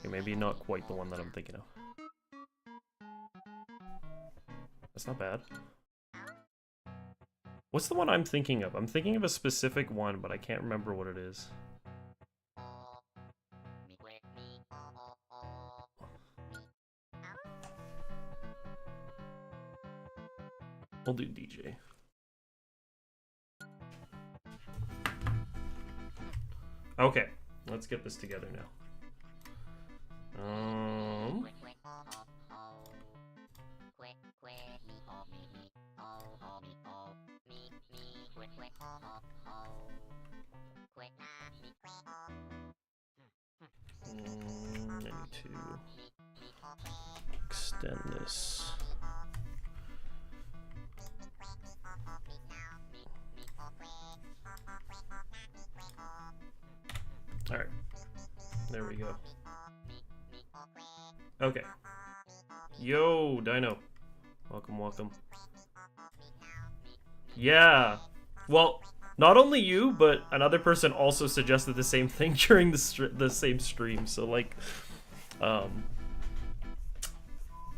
Okay, maybe not quite the one that I'm thinking of. That's not bad. What's the one I'm thinking of? I'm thinking of a specific one, but I can't remember what it is. We'll do DJ. Okay, let's get this together now. I need to extend this. All right, there we go. Okay. Yo, Dino. Welcome, welcome. Yeah. Well, not only you, but another person also suggested the same thing during the same stream. So, like,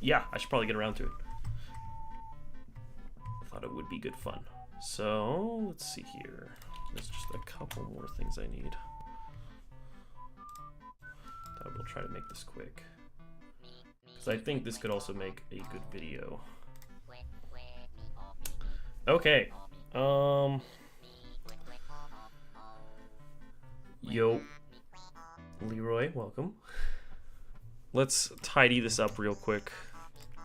yeah, I should probably get around to it. I thought it would be good fun. So, let's see here. There's just a couple more things I need. I will try to make this quick. Because I think this could also make a good video. Okay. Yo. Leroy, welcome. Let's tidy this up real quick.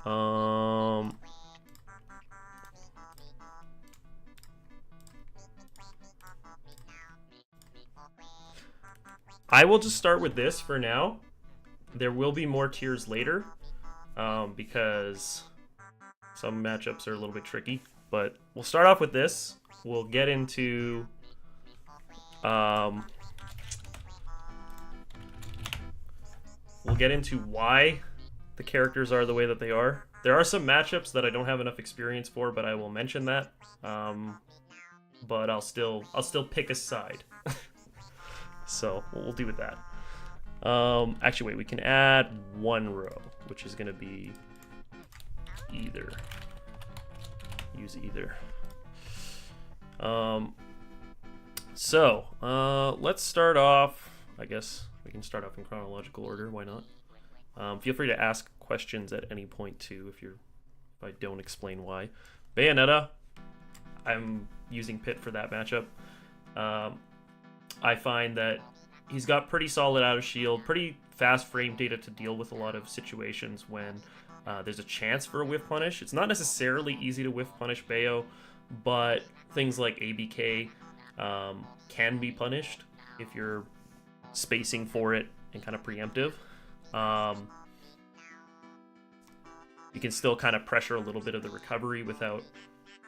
I will just start with this for now. There will be more tiers later, because some matchups are a little bit tricky. But we'll start off with this. We'll get into why the characters are the way that they are. There are some matchups that I don't have enough experience for, but I will mention that. But I'll still pick a side. So we'll do with that. Actually, wait, we can add one row, which is going to be either. Use either. Let's start off. I guess we can start off in chronological order. Why not? Feel free to ask questions at any point too if I don't explain why. Bayonetta, I'm using Pit for that matchup. I find that he's got pretty solid out of shield, pretty fast frame data to deal with a lot of situations when there's a chance for a whiff punish. It's not necessarily easy to whiff punish Bayo, but things like ABK can be punished if you're spacing for it and kind of preemptive. You can still kind of pressure a little bit of the recovery without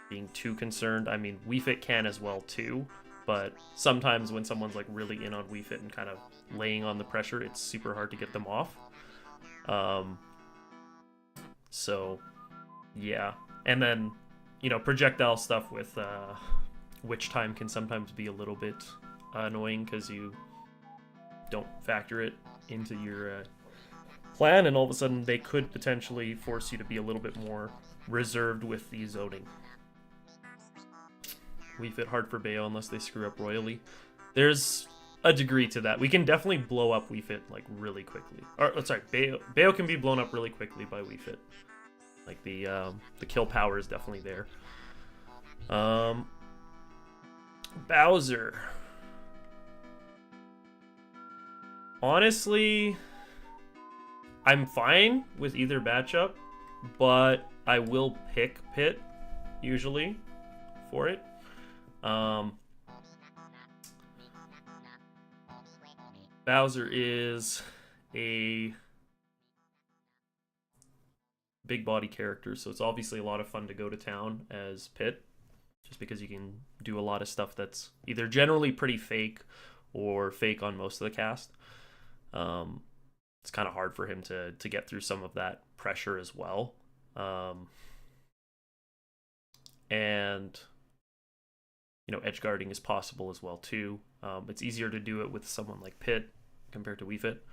being too concerned. I mean, Wii Fit can as well too, but sometimes when someone's like really in on Wii Fit and kind of laying on the pressure, it's super hard to get them off. So yeah, and then projectile stuff with Witch Time can sometimes be a little bit annoying because you don't factor it into your plan, and all of a sudden they could potentially force you to be a little bit more reserved with the zoning. Wii Fit hard for Bayo unless they screw up royally. There's a degree to that. We can definitely blow up Wii Fit like really quickly. Or sorry, Bayo can be blown up really quickly by Wii Fit. Like the kill power is definitely there. Bowser. Honestly, I'm fine with either matchup, but I will pick Pit usually for it. Bowser is a big body character, so it's obviously a lot of fun to go to town as Pit, just because you can do a lot of stuff that's either generally pretty fake or fake on most of the cast. It's kind of hard for him to get through some of that pressure as well. And edge guarding is possible as well too. It's easier to do it with someone like Pit compared to Wii Fit.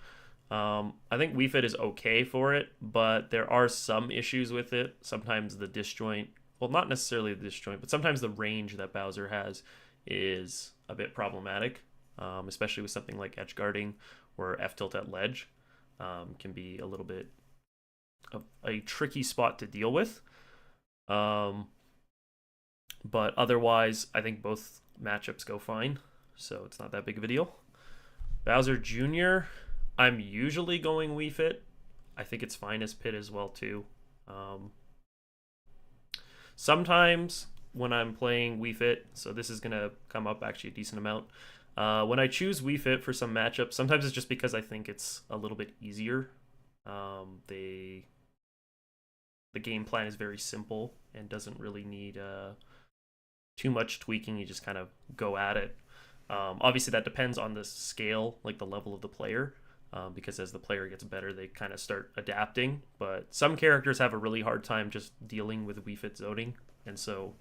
I think Wii Fit is okay for it, but there are some issues with it. Sometimes the disjoint, well, not necessarily the disjoint, but sometimes the range that Bowser has is a bit problematic, especially with something like edge guarding or F tilt at ledge can be a little bit of a tricky spot to deal with. But otherwise, I think both matchups go fine, so it's not that big of a deal. Bowser Jr., I'm usually going Wii Fit. I think it's fine as Pit as well, too. Sometimes when I'm playing Wii Fit, so this is going to come up actually a decent amount. When I choose Wii Fit for some matchups, sometimes it's just because I think it's a little bit easier. The game plan is very simple and doesn't really need too much tweaking. You just kind of go at it. Obviously, that depends on the scale, like the level of the player, because as the player gets better, they kind of start adapting. But some characters have a really hard time just dealing with Wii Fit zoning, and so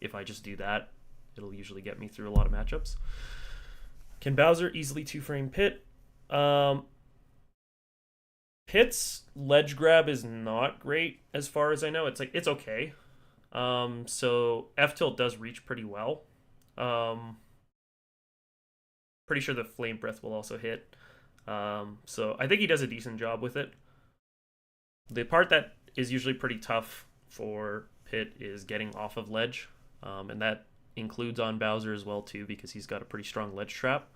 if I just do that, it'll usually get me through a lot of matchups. Can Bowser easily two-frame Pit? Pit's ledge grab is not great as far as I know. It's okay. So F tilt does reach pretty well. Pretty sure the Flame Breath will also hit. So I think he does a decent job with it. The part that is usually pretty tough for Pit is getting off of ledge, and that includes on Bowser as well too, because he's got a pretty strong ledge trap.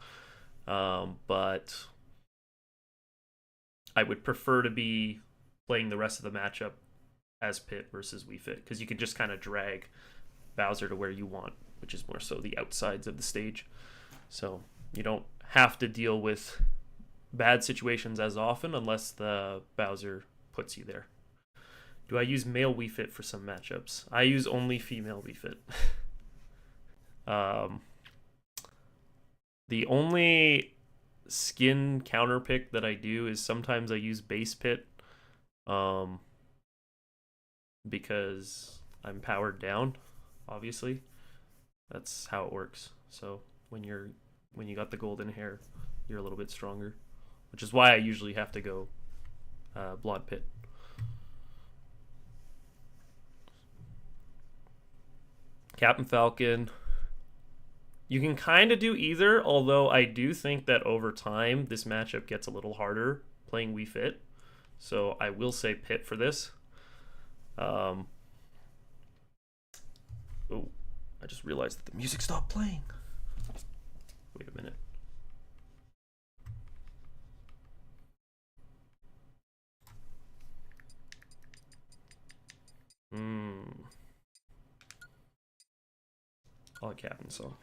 But I would prefer to be playing the rest of the matchup as Pit versus Wii Fit, because you can just kind of drag Bowser to where you want, which is more so the outsides of the stage. So you don't have to deal with bad situations as often unless the Bowser puts you there. Do I use male Wii Fit for some matchups? I use only female Wii Fit. The only skin counter pick that I do is sometimes I use base Pit, because I'm powered down. Obviously, that's how it works. So when you got the golden hair, you're a little bit stronger, which is why I usually have to go blonde Pit. Captain Falcon. You can kind of do either, although I do think that over time this matchup gets a little harder playing Wii Fit. So I will say Pit for this. Oh, I just realized that the music stopped playing. Wait a minute. I like Captain song.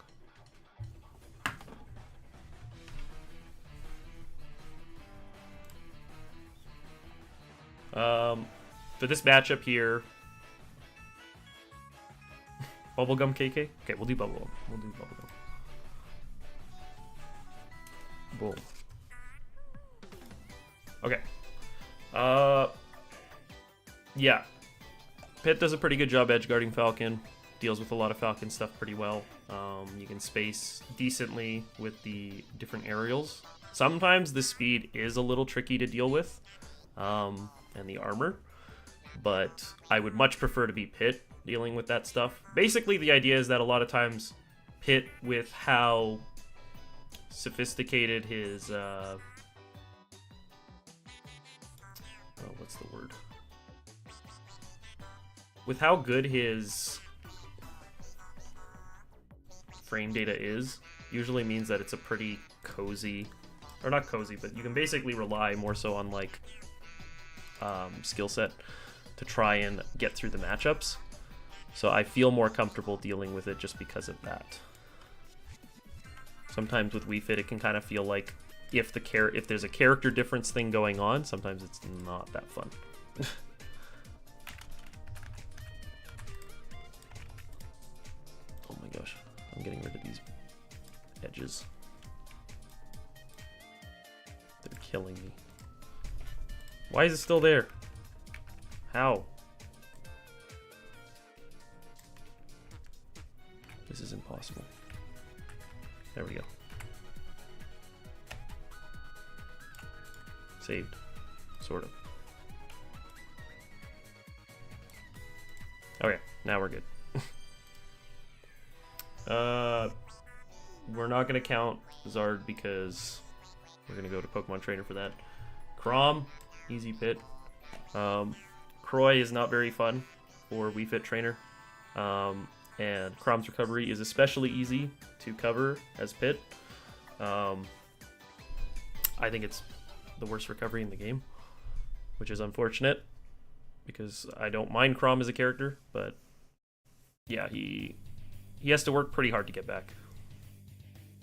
For this matchup here, Bubblegum KK? Okay, we'll do Bubblegum. Boom. Okay. Yeah. Pit does a pretty good job edge guarding Falcon. Deals with a lot of Falcon stuff pretty well. You can space decently with the different aerials. Sometimes the speed is a little tricky to deal with, and the armor, but I would much prefer to be Pit dealing with that stuff. Basically, the idea is that a lot of times Pit, with how sophisticated his what's the word? With how good his frame data is, usually means that it's a pretty cozy, or not cozy, but you can basically rely more so on like skill set to try and get through the matchups. So I feel more comfortable dealing with it just because of that. Sometimes with Wii Fit, it can kind of feel like if there's a character difference thing going on, sometimes it's not that fun. Oh my gosh, I'm getting rid of these edges. They're killing me. Why is it still there? How? This is impossible. There we go. saved, sort of. Okay, now we're good. We're not gonna count Zard because we're gonna go to Pokemon Trainer for that. Chrom, easy pit. Croy is not very fun for Wii Fit Trainer. And Chrom's recovery is especially easy to cover as pit. I think it's the worst recovery in the game, which is unfortunate because I don't mind Chrom as a character, but yeah, he has to work pretty hard to get back.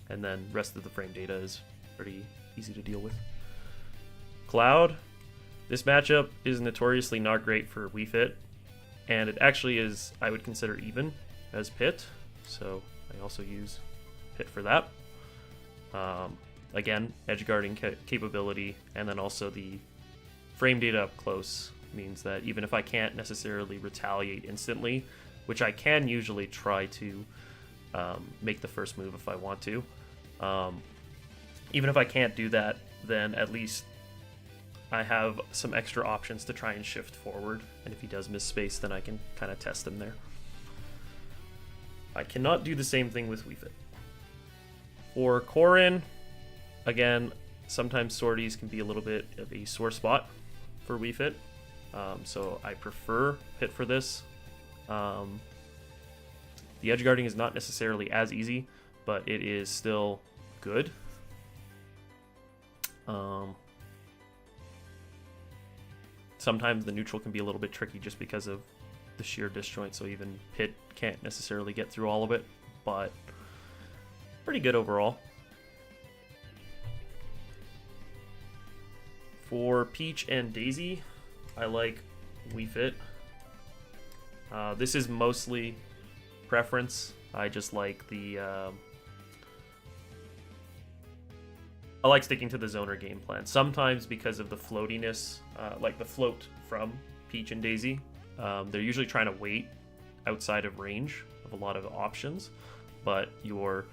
And then rest of the frame data is pretty easy to deal with. Cloud, this matchup is notoriously not great for Wii Fit, and it actually is, I would consider, even as Pit, so I also use Pit for that. Again, edge guarding capability, and then also the frame data up close means that even if I can't necessarily retaliate instantly, which I can usually try to make the first move if I want to, even if I can't do that, then at least I have some extra options to try and shift forward, and if he does miss space, then I can kind of test him there. I cannot do the same thing with Wii Fit. For Corrin, again, sometimes sorties can be a little bit of a sore spot for Wii Fit, so I prefer Pit for this. The edge guarding is not necessarily as easy, but it is still good. Sometimes the neutral can be a little bit tricky just because of the sheer disjoint, so even Pit can't necessarily get through all of it, but pretty good overall. For Peach and Daisy, I like Wii Fit. This is mostly preference. I just like the I like sticking to the zoner game plan. Sometimes because of the floatiness, like the float from Peach and Daisy, they're usually trying to wait outside of range of a lot of options, but your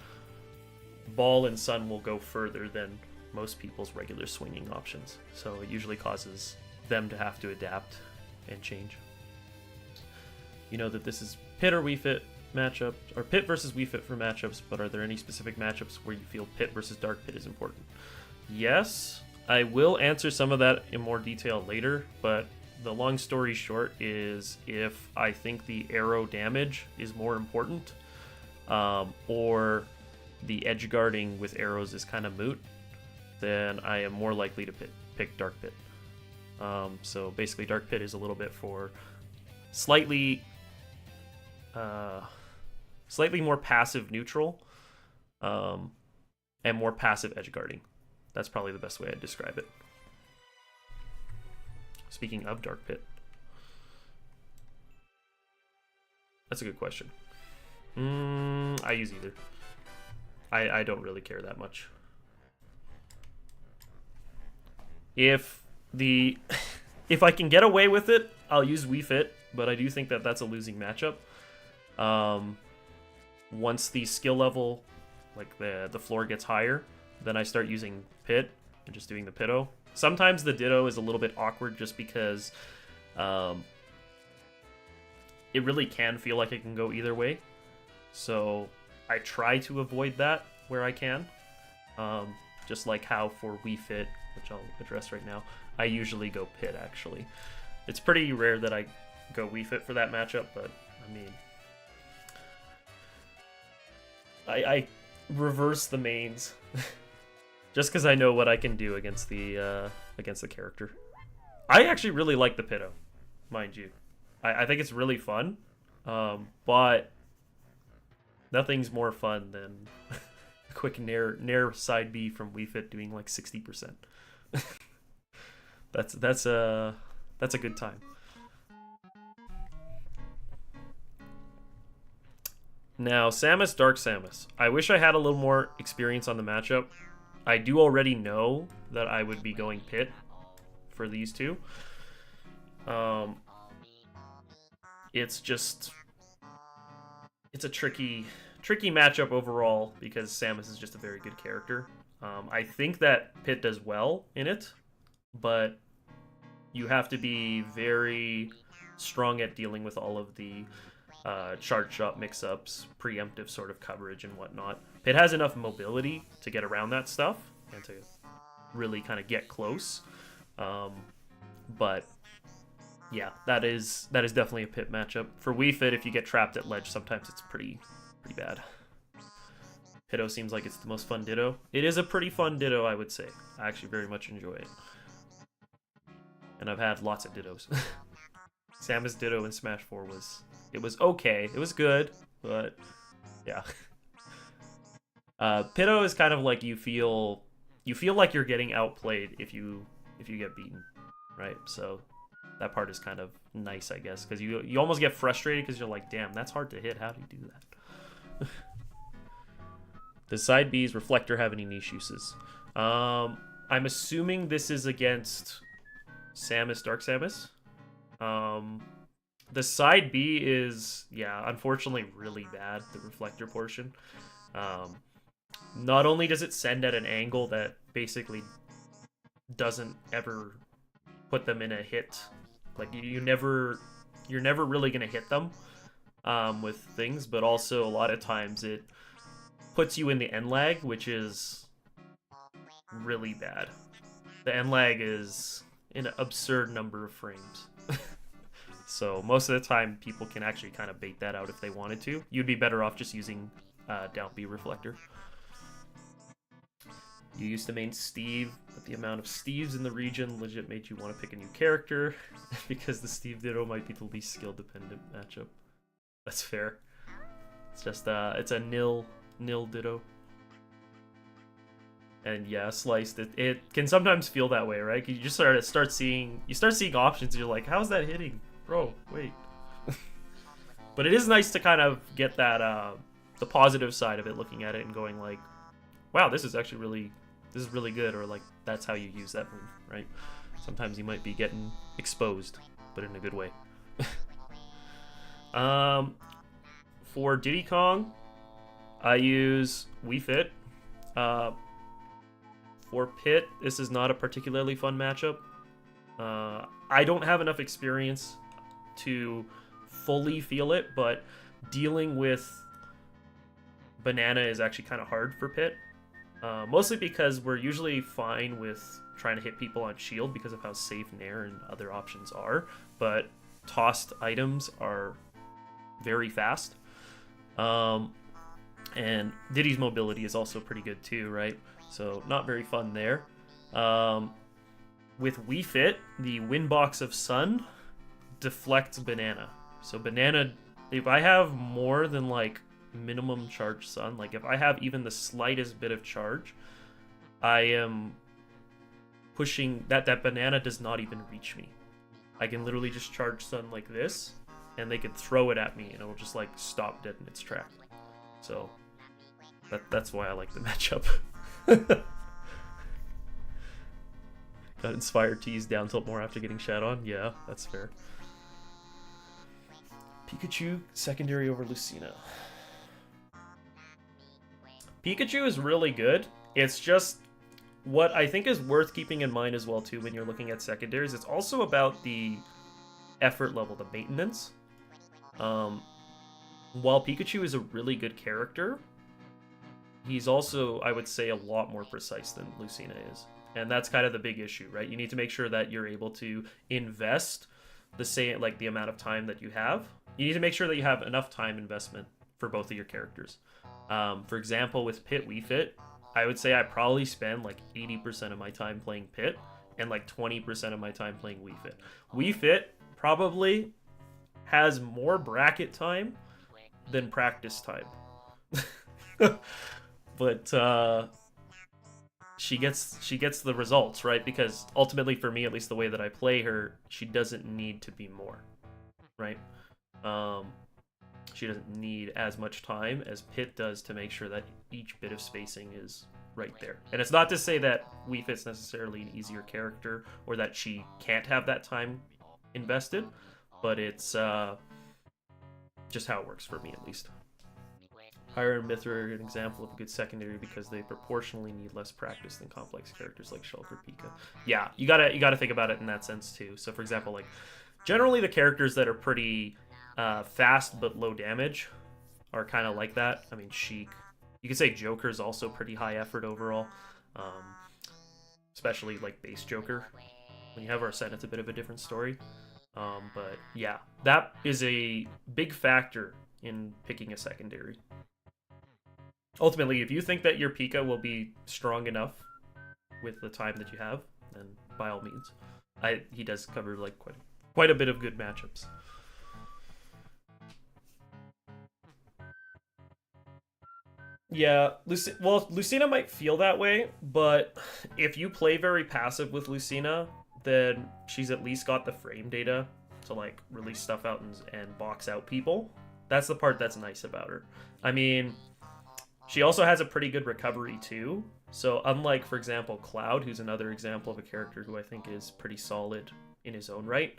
Ball and Sun will go further than most people's regular swinging options. So it usually causes them to have to adapt and change. You know that this is Pit or Wii Fit matchup, or Pit versus Wii Fit for matchups, but are there any specific matchups where you feel Pit versus Dark Pit is important? Yes, I will answer some of that in more detail later, but the long story short is if I think the arrow damage is more important, or the edge guarding with arrows is kind of moot, then I am more likely to pick Dark Pit. So basically Dark Pit is a little bit for slightly more passive neutral, and more passive edge guarding. That's probably the best way I'd describe it. Speaking of Dark Pit, that's a good question. I use either. I don't really care that much. If I can get away with it, I'll use Wii Fit, but I do think that that's a losing matchup. Once the skill level, like the floor gets higher, then I start using Pit and just doing the Pitto. Sometimes the Ditto is a little bit awkward just because it really can feel like it can go either way. So I try to avoid that where I can. Just like how for Wii Fit, which I'll address right now, I usually go Pit actually. It's pretty rare that I go Wii Fit for that matchup, but I mean, I reverse the mains just because I know what I can do against the character. I actually really like the Pitto, mind you. I think it's really fun, but nothing's more fun than a quick Nair side B from Wii Fit doing like 60%. That's a good time. Now, Samus, Dark Samus. I wish I had a little more experience on the matchup. I do already know that I would be going Pit for these two. It's a tricky matchup overall because Samus is just a very good character. I think that Pit does well in it, but you have to be very strong at dealing with all of the charge shot mix-ups, preemptive sort of coverage and whatnot. Pit has enough mobility to get around that stuff and to really kind of get close. But yeah, that is definitely a Pit matchup. For Wii Fit, if you get trapped at ledge, sometimes it's pretty bad. Pitto seems like it's the most fun Ditto. It is a pretty fun Ditto, I would say. I actually very much enjoy it. And I've had lots of Dittos. Samus Ditto in Smash 4 was okay. It was good, but yeah. Pitto is kind of like you feel like you're getting outplayed if you get beaten, right? So that part is kind of nice, I guess, because you almost get frustrated because you're like, damn, that's hard to hit. How do you do that? Does side B's Reflector have any niche uses? I'm assuming this is against Samus, Dark Samus. The side B is, yeah, unfortunately really bad, the Reflector portion. Not only does it send at an angle that basically doesn't ever put them in a hit, like you're never really gonna hit them with things, but also a lot of times it puts you in the end lag, which is really bad. The end lag is an absurd number of frames. So most of the time people can actually kind of bait that out if they wanted to. You'd be better off just using down B Reflector. You used to main Steve, but the amount of Steves in the region legit made you want to pick a new character because the Steve Ditto might be the least skill dependent matchup. That's fair. It's just it's a nil Ditto. And yeah, sliced. It can sometimes feel that way, right? You just start seeing options. And you're like, how's that hitting, bro? Wait. But it is nice to kind of get that the positive side of it, looking at it and going like, wow, this is actually really good, or like that's how you use that move, right? Sometimes you might be getting exposed, but in a good way. For Diddy Kong, I use Wii Fit. For Pit, this is not a particularly fun matchup. I don't have enough experience to fully feel it, but dealing with Banana is actually kind of hard for Pit. Mostly because we're usually fine with trying to hit people on shield because of how safe Nair and other options are, but tossed items are very fast. And Diddy's mobility is also pretty good too, right? So not very fun there. With Wii Fit, the Windbox of Sun deflects Banana. So Banana, if I have more than like minimum charge Sun, like if I have even the slightest bit of charge, I am pushing that Banana does not even reach me. I can literally just charge Sun like this, and they could throw it at me, and it will just like stop dead in its track. So that's why I like the matchup. Got inspired to use down tilt more after getting shat on. Yeah, that's fair. Pikachu secondary over Lucina. Pikachu is really good. It's just what I think is worth keeping in mind as well too when you're looking at secondaries. It's also about the effort level, the maintenance. While Pikachu is a really good character, he's also, I would say, a lot more precise than Lucina is. And that's kind of the big issue, right? You need to make sure that you're able to invest the amount of time that you have. You need to make sure that you have enough time investment for both of your characters. For example, with Pit Wii Fit, I would say I probably spend like 80% of my time playing Pit and like 20% of my time playing Wii Fit. Wii Fit probably has more bracket time than practice time. But she gets the results, right? Because ultimately, for me, at least the way that I play her, she doesn't need to be more, right? She doesn't need as much time as Pit does to make sure that each bit of spacing is right there. And it's not to say that Wii Fit's necessarily an easier character or that she can't have that time invested, but it's just how it works for me, at least. Pyra and Mithra are an example of a good secondary because they proportionally need less practice than complex characters like Shulk or Pika. Yeah, you gotta think about it in that sense too. So for example, like generally the characters that are pretty fast but low damage are kind of like that. I mean, Sheik. You could say Joker's also pretty high effort overall, especially like base Joker. When you have Arsene, it's a bit of a different story. But yeah, that is a big factor in picking a secondary. Ultimately, if you think that your Pika will be strong enough with the time that you have, then by all means. He does cover like quite a bit of good matchups. Yeah, Lucina might feel that way, but if you play very passive with Lucina, then she's at least got the frame data to like release stuff out and box out people. That's the part that's nice about her. I mean, she also has a pretty good recovery too. So unlike, for example, Cloud, who's another example of a character who I think is pretty solid in his own right,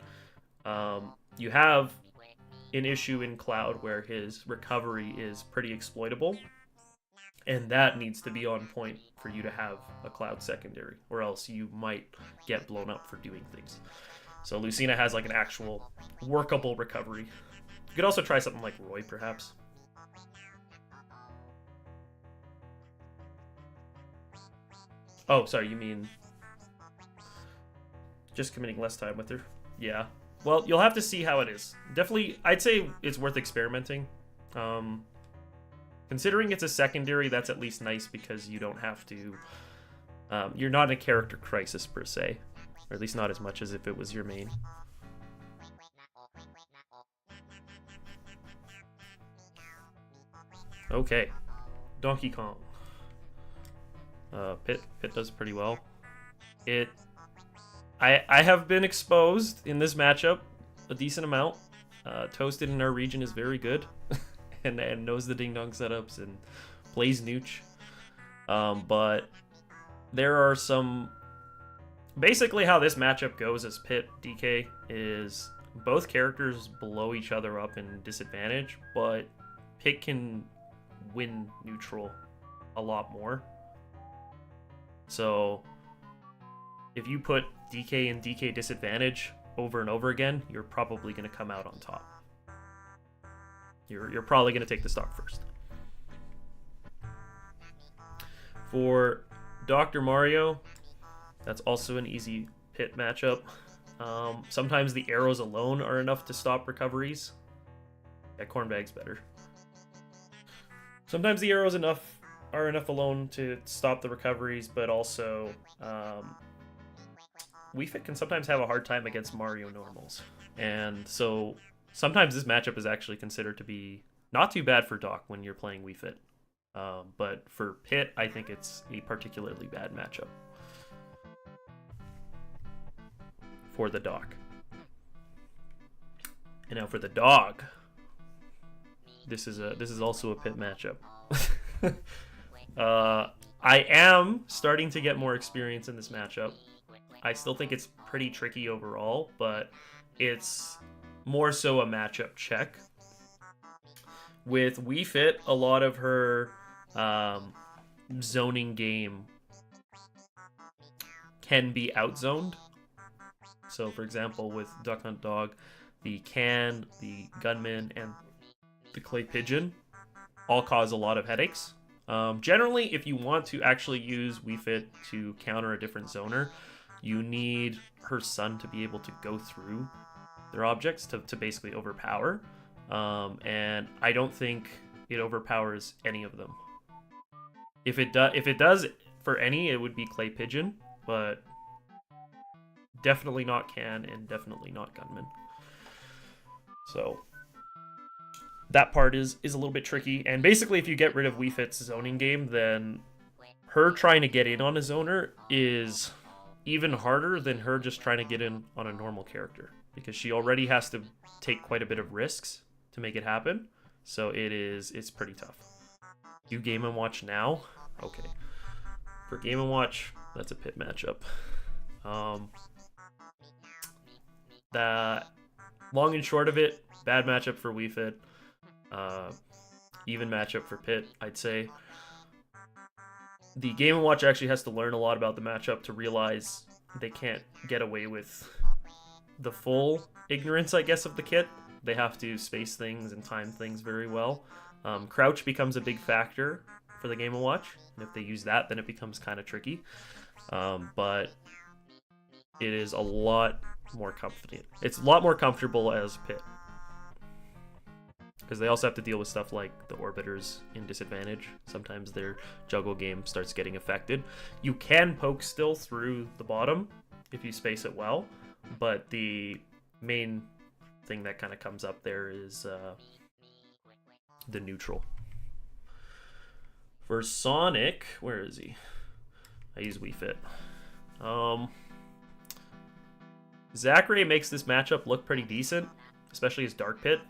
you have an issue in Cloud where his recovery is pretty exploitable. And that needs to be on point for you to have a Cloud secondary, or else you might get blown up for doing things. So Lucina has like an actual workable recovery. You could also try something like Roy, perhaps. Oh, sorry, you mean just committing less time with her? Yeah. Well, you'll have to see how it is. Definitely, I'd say it's worth experimenting. Considering it's a secondary, that's at least nice because you don't have to... you're not in a character crisis, per se. Or at least not as much as if it was your main. Okay. Donkey Kong. Pit does pretty well. I have been exposed in this matchup a decent amount. Toasted in our region is very good. and knows the ding dong setups and plays Nooch. But there are some... Basically how this matchup goes as Pit DK is both characters blow each other up in disadvantage, but Pit can win neutral a lot more. So if you put DK and DK disadvantage over and over again, you're probably going to come out on top. You're probably going to take the stock first. For Dr. Mario, that's also an easy Pit matchup. Sometimes the arrows alone are enough to stop recoveries. Yeah, Cornbag's better. Sometimes the arrows are enough alone to stop the recoveries, but also Wii Fit can sometimes have a hard time against Mario normals. And so sometimes this matchup is actually considered to be not too bad for Doc when you're playing Wii Fit. But for Pit, I think it's a particularly bad matchup for the Doc. And now for the Dog, this is also a Pit matchup. I am starting to get more experience in this matchup. I still think it's pretty tricky overall, but it's more so a matchup check. With Wii Fit, a lot of her zoning game can be outzoned. So, for example, with Duck Hunt Dog, the Can, the Gunman, and the Clay Pigeon all cause a lot of headaches. Generally, if you want to actually use Wii Fit to counter a different zoner, you need her son to be able to go through their objects to basically overpower. And I don't think it overpowers any of them. If it does for any, it would be Clay Pigeon, but definitely not Can and definitely not Gunman. So that part is a little bit tricky. And basically, if you get rid of Wii Fit's zoning game, then her trying to get in on a zoner is even harder than her just trying to get in on a normal character, because she already has to take quite a bit of risks to make it happen. So it's pretty tough. You Game & Watch now? Okay. For Game & Watch, that's a Pit matchup. The long and short of it, bad matchup for Wii Fit. even matchup for Pit, I'd say. The Game & Watch actually has to learn a lot about the matchup to realize they can't get away with the full ignorance, I guess, of the kit. They have to space things and time things very well. Crouch becomes a big factor for the Game & Watch, and if they use that, then it becomes kind of tricky. But it is a lot more confident. It's a lot more comfortable as Pit, because they also have to deal with stuff like the Orbiters in disadvantage. Sometimes their juggle game starts getting affected. You can poke still through the bottom if you space it well, but the main thing that kind of comes up there is the neutral. For Sonic, where is he? I use Wii Fit. Zachary makes this matchup look pretty decent, especially as Dark Pit.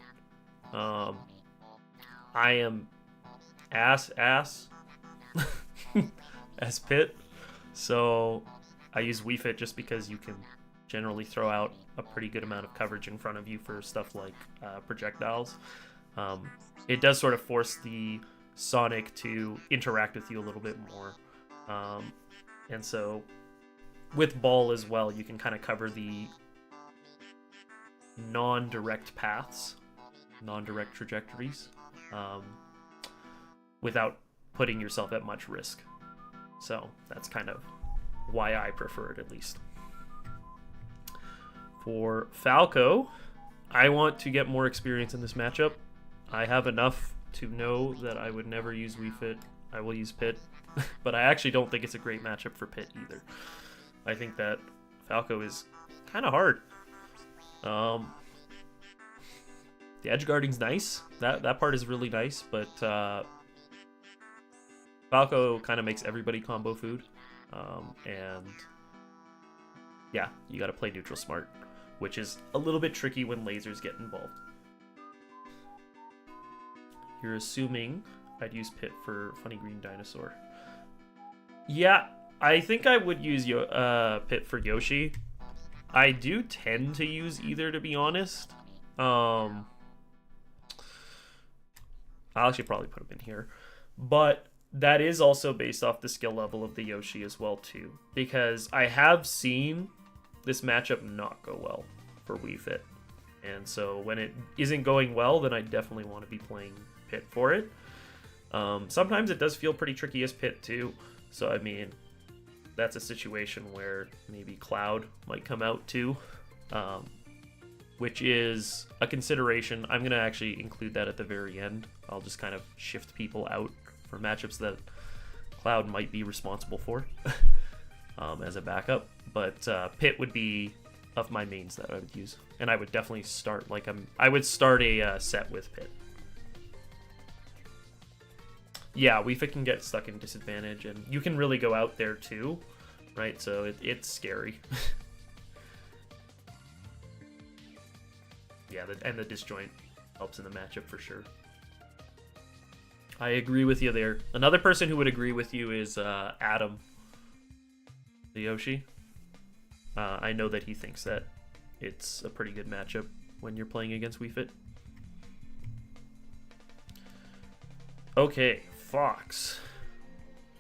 I am ass as Pit, so I use Wii Fit just because you can generally throw out a pretty good amount of coverage in front of you for stuff like projectiles. It does sort of force the Sonic to interact with you a little bit more, and so with Ball as well, you can kind of cover the non-direct paths, non-direct trajectories, without putting yourself at much risk. So that's kind of why I prefer it, at least. For Falco, I want to get more experience in this matchup. I have enough to know that I would never use Wii Fit. I will use Pit, but I actually don't think it's a great matchup for Pit either. I think that Falco is kind of hard. The edge guarding's nice. That part is really nice, but Falco kind of makes everybody combo food. And yeah, you got to play neutral smart, which is a little bit tricky when lasers get involved. You're assuming I'd use Pit for Funny Green Dinosaur. Yeah, I think I would use Pit for Yoshi. I do tend to use either, to be honest. I'll actually probably put him in here. But that is also based off the skill level of the Yoshi as well, too. Because I have seen this matchup not go well for Wii Fit. And so when it isn't going well, then I definitely want to be playing Pit for it. Sometimes it does feel pretty tricky as Pit, too. So, I mean, that's a situation where maybe Cloud might come out, too. Which is a consideration. I'm going to actually include that at the very end. I'll just kind of shift people out for matchups that Cloud might be responsible for as a backup. But Pit would be of my mains that I would use. And I would definitely start, I would start a set with Pit. Yeah, Wii Fit can get stuck in disadvantage, and you can really go out there too, right? So it's scary. Yeah, and the disjoint helps in the matchup for sure. I agree with you there. Another person who would agree with you is Adam, the Yoshi. I know that he thinks that it's a pretty good matchup when you're playing against Wii Fit. Okay, Fox.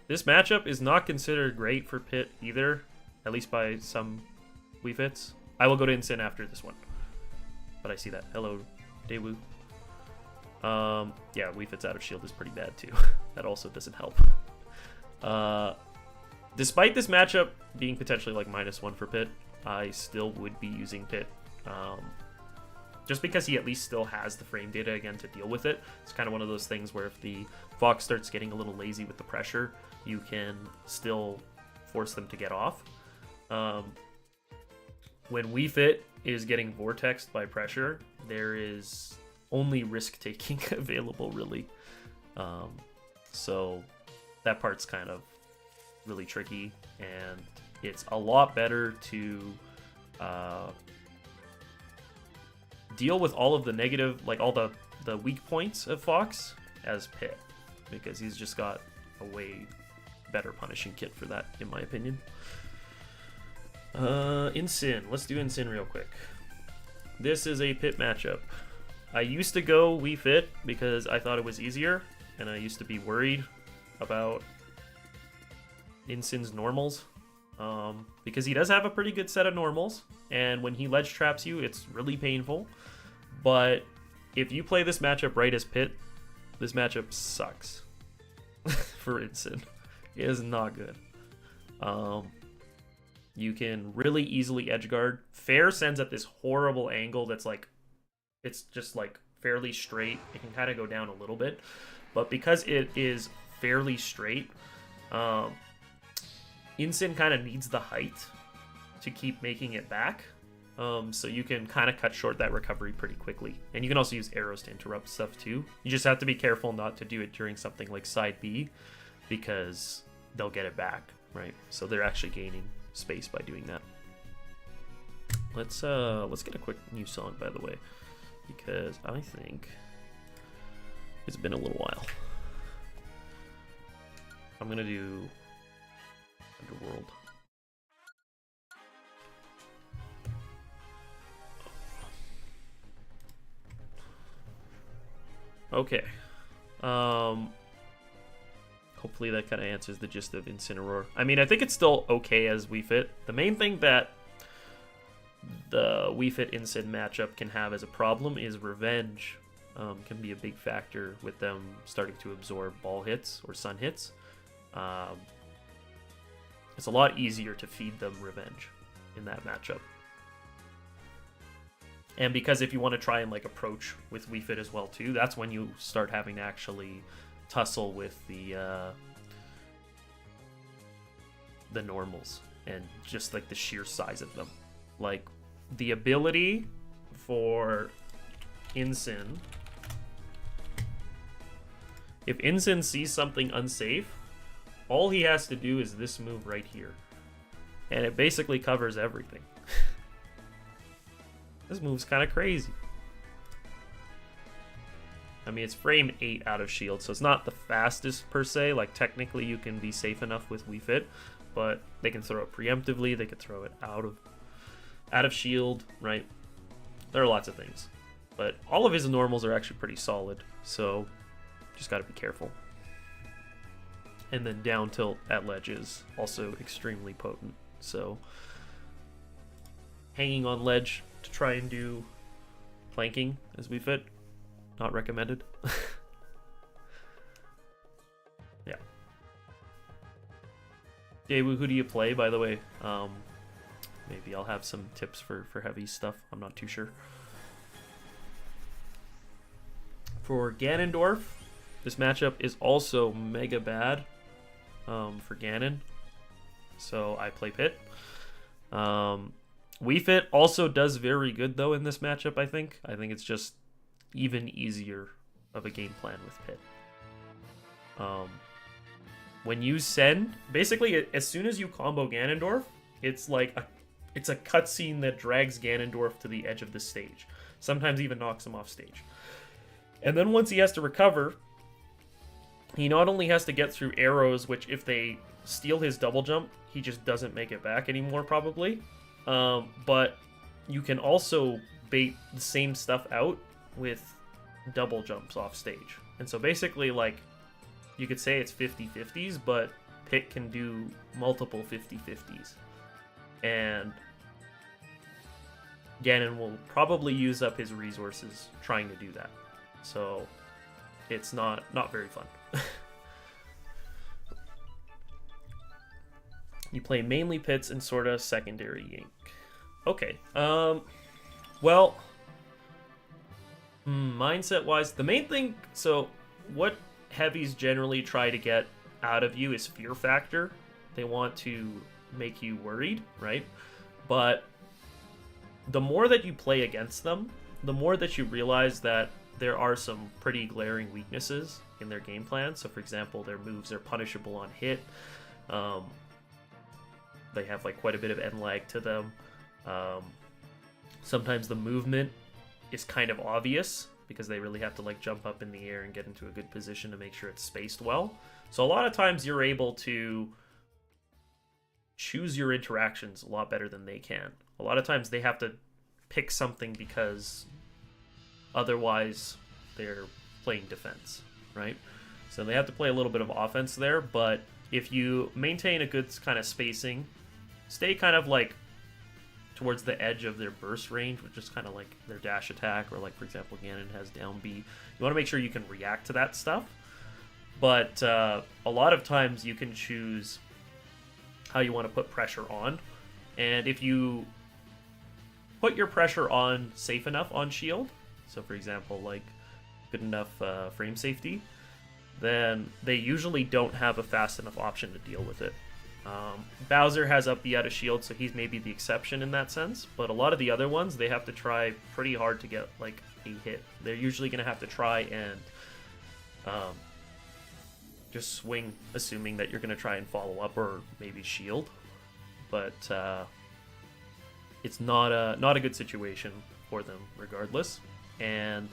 This matchup is not considered great for Pit either, at least by some Wii Fits. I will go to Incin after this one. But I see that. Hello, Daewoo. Yeah, Wii Fit's out of shield is pretty bad too. That also doesn't help. Despite this matchup being potentially like -1 for Pit, I still would be using Pit. Just because he at least still has the frame data again to deal with it. It's kind of one of those things where if the Fox starts getting a little lazy with the pressure, you can still force them to get off. When Wii Fit is getting vortexed by pressure, there is only risk-taking available, really. So that part's kind of really tricky, and it's a lot better to deal with all of the negative, like all the weak points of Fox as Pit, because he's just got a way better punishing kit for that, in my opinion. Incin. Let's do Incin real quick. This is a Pit matchup. I used to go Wii Fit because I thought it was easier, and I used to be worried about Insin's normals. Because he does have a pretty good set of normals, and when he ledge traps you, it's really painful. But if you play this matchup right as Pit, this matchup sucks for Insin. It is not good. You can really easily edgeguard. Fair sends at this horrible angle that's like, it's just like fairly straight. It can kind of go down a little bit, but because it is fairly straight, Insin kind of needs the height to keep making it back. So you can kind of cut short that recovery pretty quickly. And you can also use arrows to interrupt stuff too. You just have to be careful not to do it during something like side B, because they'll get it back, right? So they're actually gaining space by doing that. Let's get a quick new song, by the way, because I think it's been a little while. I'm gonna do Underworld. Okay. Hopefully that kind of answers the gist of Incineroar. I mean, I think it's still okay as Wii Fit. The main thing that the Wii Fit Incin matchup can have as a problem is revenge. Can be a big factor with them starting to absorb ball hits or sun hits. It's a lot easier to feed them revenge in that matchup. And because if you want to try and like approach with Wii Fit as well too, that's when you start having to actually tussle with the normals and just like the sheer size of them. Like the ability for Incin, if Incin sees something unsafe, all he has to do is this move right here, and it basically covers everything. This move's kind of crazy. I mean, it's frame 8 out of shield, so it's not the fastest per se. Like, technically you can be safe enough with Wii Fit, but they can throw it preemptively, they can throw it out of shield, right? There are lots of things. But all of his normals are actually pretty solid, so just gotta be careful. And then down tilt at ledge is also extremely potent, so hanging on ledge to try and do planking as Wii Fit, not recommended. Yeah. Daewoo, who do you play, by the way? Maybe I'll have some tips for heavy stuff. I'm not too sure. For Ganondorf, this matchup is also mega bad for Ganon, so I play Pit. Wii Fit also does very good though in this matchup. I think it's just even easier of a game plan with Pit. When you send, basically as soon as you combo Ganondorf, it's like it's a cutscene that drags Ganondorf to the edge of the stage. Sometimes even knocks him off stage. And then once he has to recover, he not only has to get through arrows, which if they steal his double jump, he just doesn't make it back anymore probably. But you can also bait the same stuff out with double jumps off stage. And so basically, like, you could say it's 50-50s, but Pit can do multiple 50-50s. And Ganon will probably use up his resources trying to do that. So it's not very fun. You play mainly Pits and sorta secondary Yink. Okay. Well, mindset-wise, the main thing... So, what heavies generally try to get out of you is fear factor. They want to make you worried, right? But the more that you play against them, the more that you realize that there are some pretty glaring weaknesses in their game plan. So, for example, their moves are punishable on hit. They have like quite a bit of end lag to them. Sometimes the movement is kind of obvious because they really have to like jump up in the air and get into a good position to make sure it's spaced well. So a lot of times you're able to choose your interactions a lot better than they can. A lot of times they have to pick something because Otherwise, they're playing defense, right? So they have to play a little bit of offense there, but if you maintain a good kind of spacing, stay kind of like towards the edge of their burst range, which is kind of like their dash attack, or like, for example, Ganon has down B. You want to make sure you can react to that stuff. But a lot of times you can choose how you want to put pressure on. And if you put your pressure on safe enough on shield, so for example, like good enough frame safety, then they usually don't have a fast enough option to deal with it. Bowser has up B out of shield, so he's maybe the exception in that sense. But a lot of the other ones, they have to try pretty hard to get like a hit. They're usually going to have to try and just swing, assuming that you're going to try and follow up or maybe shield. But it's not a good situation for them regardless. And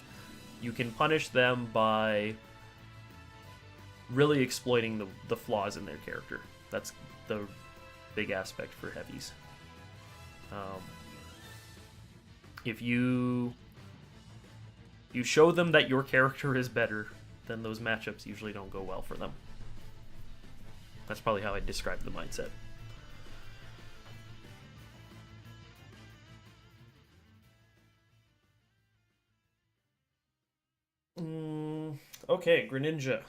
you can punish them by really exploiting the flaws in their character. That's the big aspect for heavies. If you show them that your character is better, then those matchups usually don't go well for them. That's probably how I describe the mindset. Okay, Greninja.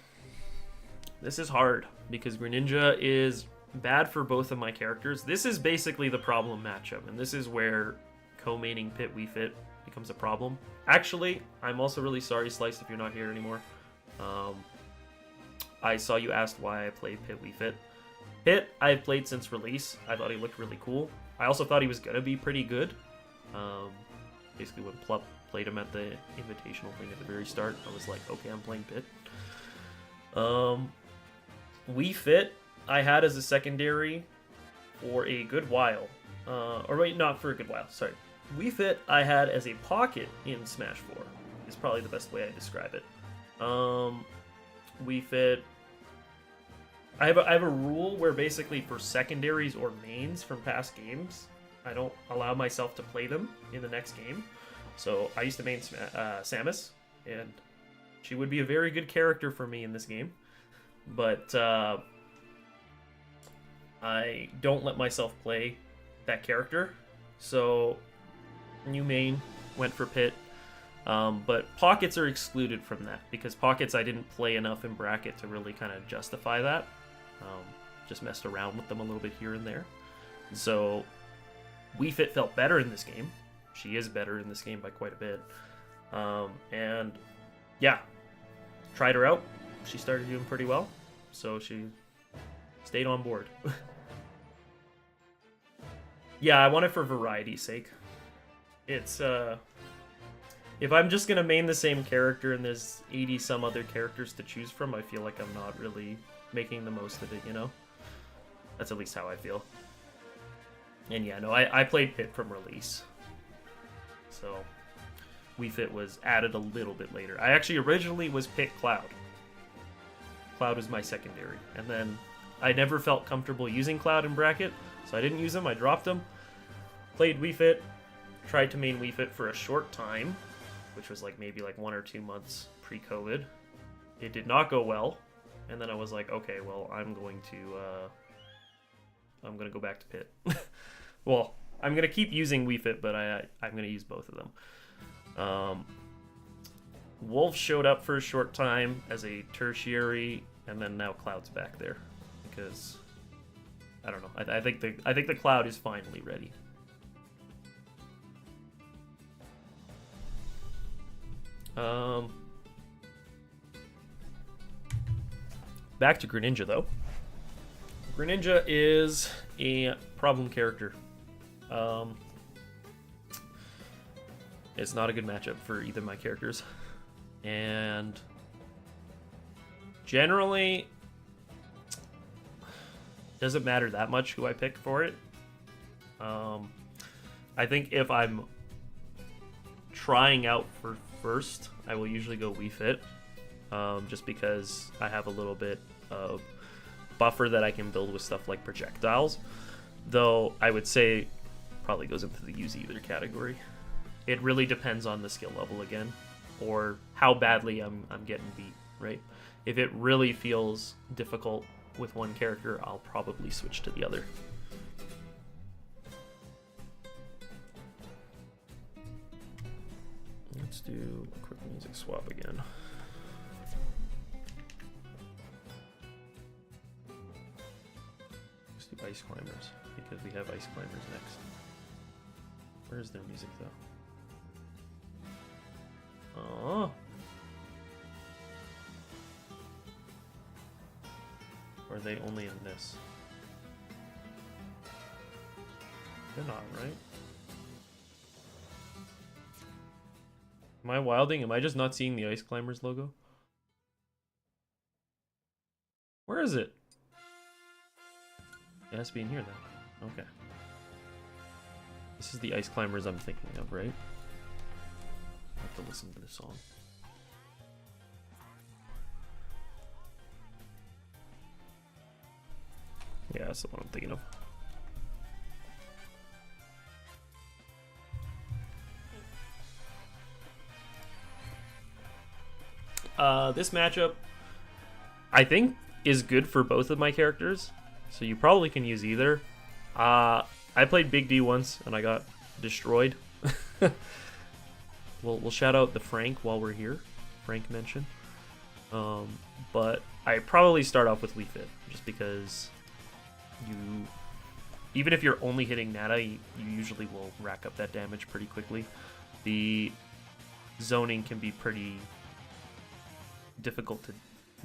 This is hard because Greninja is bad for both of my characters. This is basically the problem matchup, and this is where co-maining Pit Wii Fit becomes a problem. Actually, I'm also really sorry, Slice, if you're not here anymore. I saw you asked why I played Pit Wii Fit. Pit, I've played since release. I thought he looked really cool. I also thought he was going to be pretty good. Basically, when Plup played him at the Invitational thing at the very start, I was like, okay, I'm playing Pit. Wii Fit, I had as a secondary for a good while. Or wait, not for a good while, sorry. Wii Fit, I had as a pocket in Smash 4, is probably the best way I describe it. Wii Fit, I have a rule where basically for secondaries or mains from past games, I don't allow myself to play them in the next game. So I used to main Samus, and she would be a very good character for me in this game. But I don't let myself play that character. So new main, went for Pit. But pockets are excluded from that, because pockets I didn't play enough in bracket to really kind of justify that. Just messed around with them a little bit here and there. So Wii Fit felt better in this game. She is better in this game by quite a bit. And yeah, tried her out. She started doing pretty well, so she stayed on board. Yeah, I want it for variety's sake. It's if I'm just gonna main the same character and there's 80 some other characters to choose from, I feel like I'm not really making the most of it, you know? That's at least how I feel. And yeah, no, I played Pit from release. So Wii Fit was added a little bit later. I actually originally was Pit Cloud. Cloud was my secondary. And then I never felt comfortable using Cloud in bracket, so I didn't use him, I dropped him. Played Wii Fit, tried to main Wii Fit for a short time, which was like maybe like 1 or 2 months pre-COVID. It did not go well, and then I was like, okay, well, I'm going to go back to Pit. Well, I'm going to keep using Wii Fit, but I'm going to use both of them. Wolf showed up for a short time as a tertiary, and then now Cloud's back there because I don't know. I think the Cloud is finally ready. Back to Greninja though. Greninja is a problem character. It's not a good matchup for either of my characters. And generally, doesn't matter that much who I pick for it. I think if I'm trying out for first, I will usually go Wii Fit. Just because I have a little bit of buffer that I can build with stuff like projectiles. Though I would say probably goes into the use either category. It really depends on the skill level again. or how badly I'm getting beat, right? If it really feels difficult with one character, I'll probably switch to the other. Let's do a quick music swap again. Let's do Ice Climbers, because we have Ice Climbers next. Where is their music, though? Oh. Or are they only in this? They're not, right? Am I wilding? Am I just not seeing the Ice Climbers logo? Where is it? It has to be in here then. Okay. This is the Ice Climbers I'm thinking of, right? I have to listen to the song. Yeah, that's the one I'm thinking of. This matchup, I think, is good for both of my characters, so you probably can use either. I played Big D once, and I got destroyed. We'll shout out the Frank while we're here. Frank mentioned. But I probably start off with Wii Fit, just because even if you're only hitting Nata, you usually will rack up that damage pretty quickly. The zoning can be pretty difficult to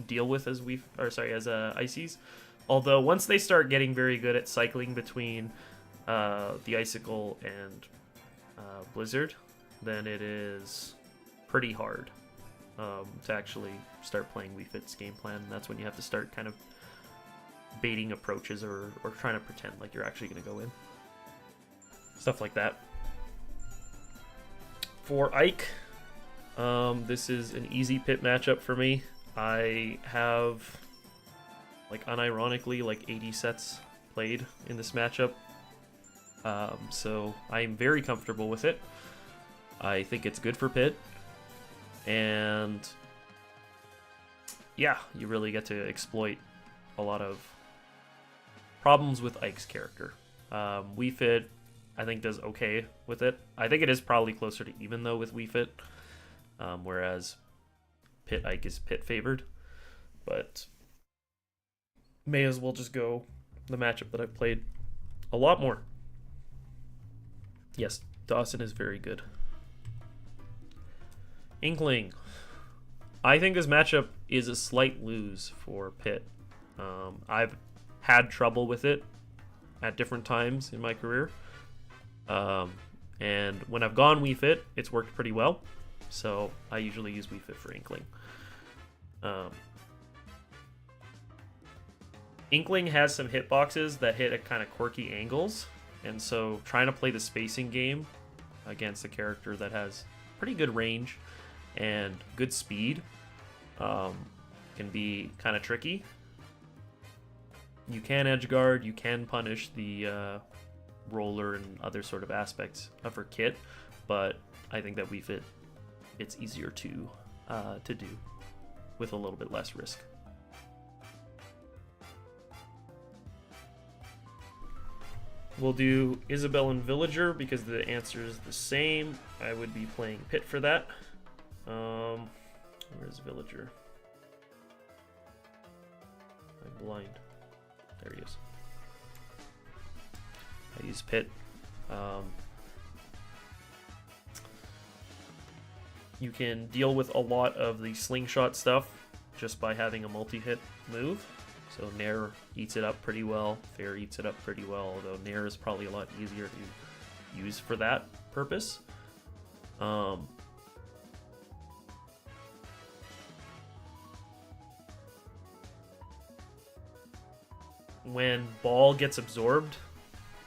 deal with as Ices. Although once they start getting very good at cycling between the Icicle and Blizzard, then it is pretty hard to actually start playing Wii Fit's game plan. That's when you have to start kind of baiting approaches or trying to pretend like you're actually going to go in. Stuff like that. For Ike, this is an easy pit matchup for me. I have, like, unironically, like 80 sets played in this matchup. So I'm very comfortable with it. I think it's good for pit. And yeah, you really get to exploit a lot of problems with Ike's character. Wii Fit, I think, does okay with it. I think it is probably closer to even, though, with Wii Fit. Whereas Pit Ike is pit favored. But may as well just go the matchup that I've played a lot more. Yes, Dawson is very good. Inkling. I think this matchup is a slight lose for Pit. I've had trouble with it at different times in my career. And when I've gone Wii Fit, it's worked pretty well. So I usually use Wii Fit for Inkling. Inkling has some hitboxes that hit at kind of quirky angles. And so trying to play the spacing game against a character that has pretty good range and good speed can be kind of tricky. You can edge guard, you can punish the roller and other sort of aspects of her kit, but I think that Wii Fit, it's easier to do with a little bit less risk. We'll do Isabelle and Villager because the answer is the same. I would be playing Pit for that. Where's Villager? I'm blind. There he is. I use Pit. You can deal with a lot of the slingshot stuff just by having a multi-hit move. So Nair eats it up pretty well. Fair eats it up pretty well, although Nair is probably a lot easier to use for that purpose. When ball gets absorbed,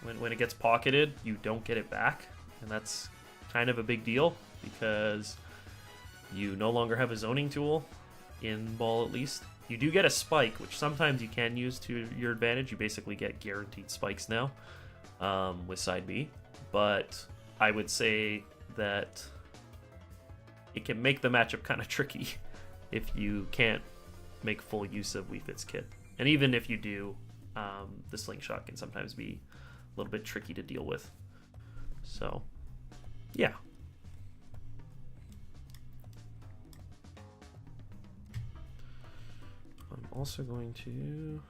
when it gets pocketed, you don't get it back. And that's kind of a big deal because you no longer have a zoning tool, in ball at least. You do get a spike, which sometimes you can use to your advantage. You basically get guaranteed spikes now with side B. But I would say that it can make the matchup kind of tricky if you can't make full use of Wii Fit's kit. And even if you do, the slingshot can sometimes be a little bit tricky to deal with. So, yeah. I'm also going to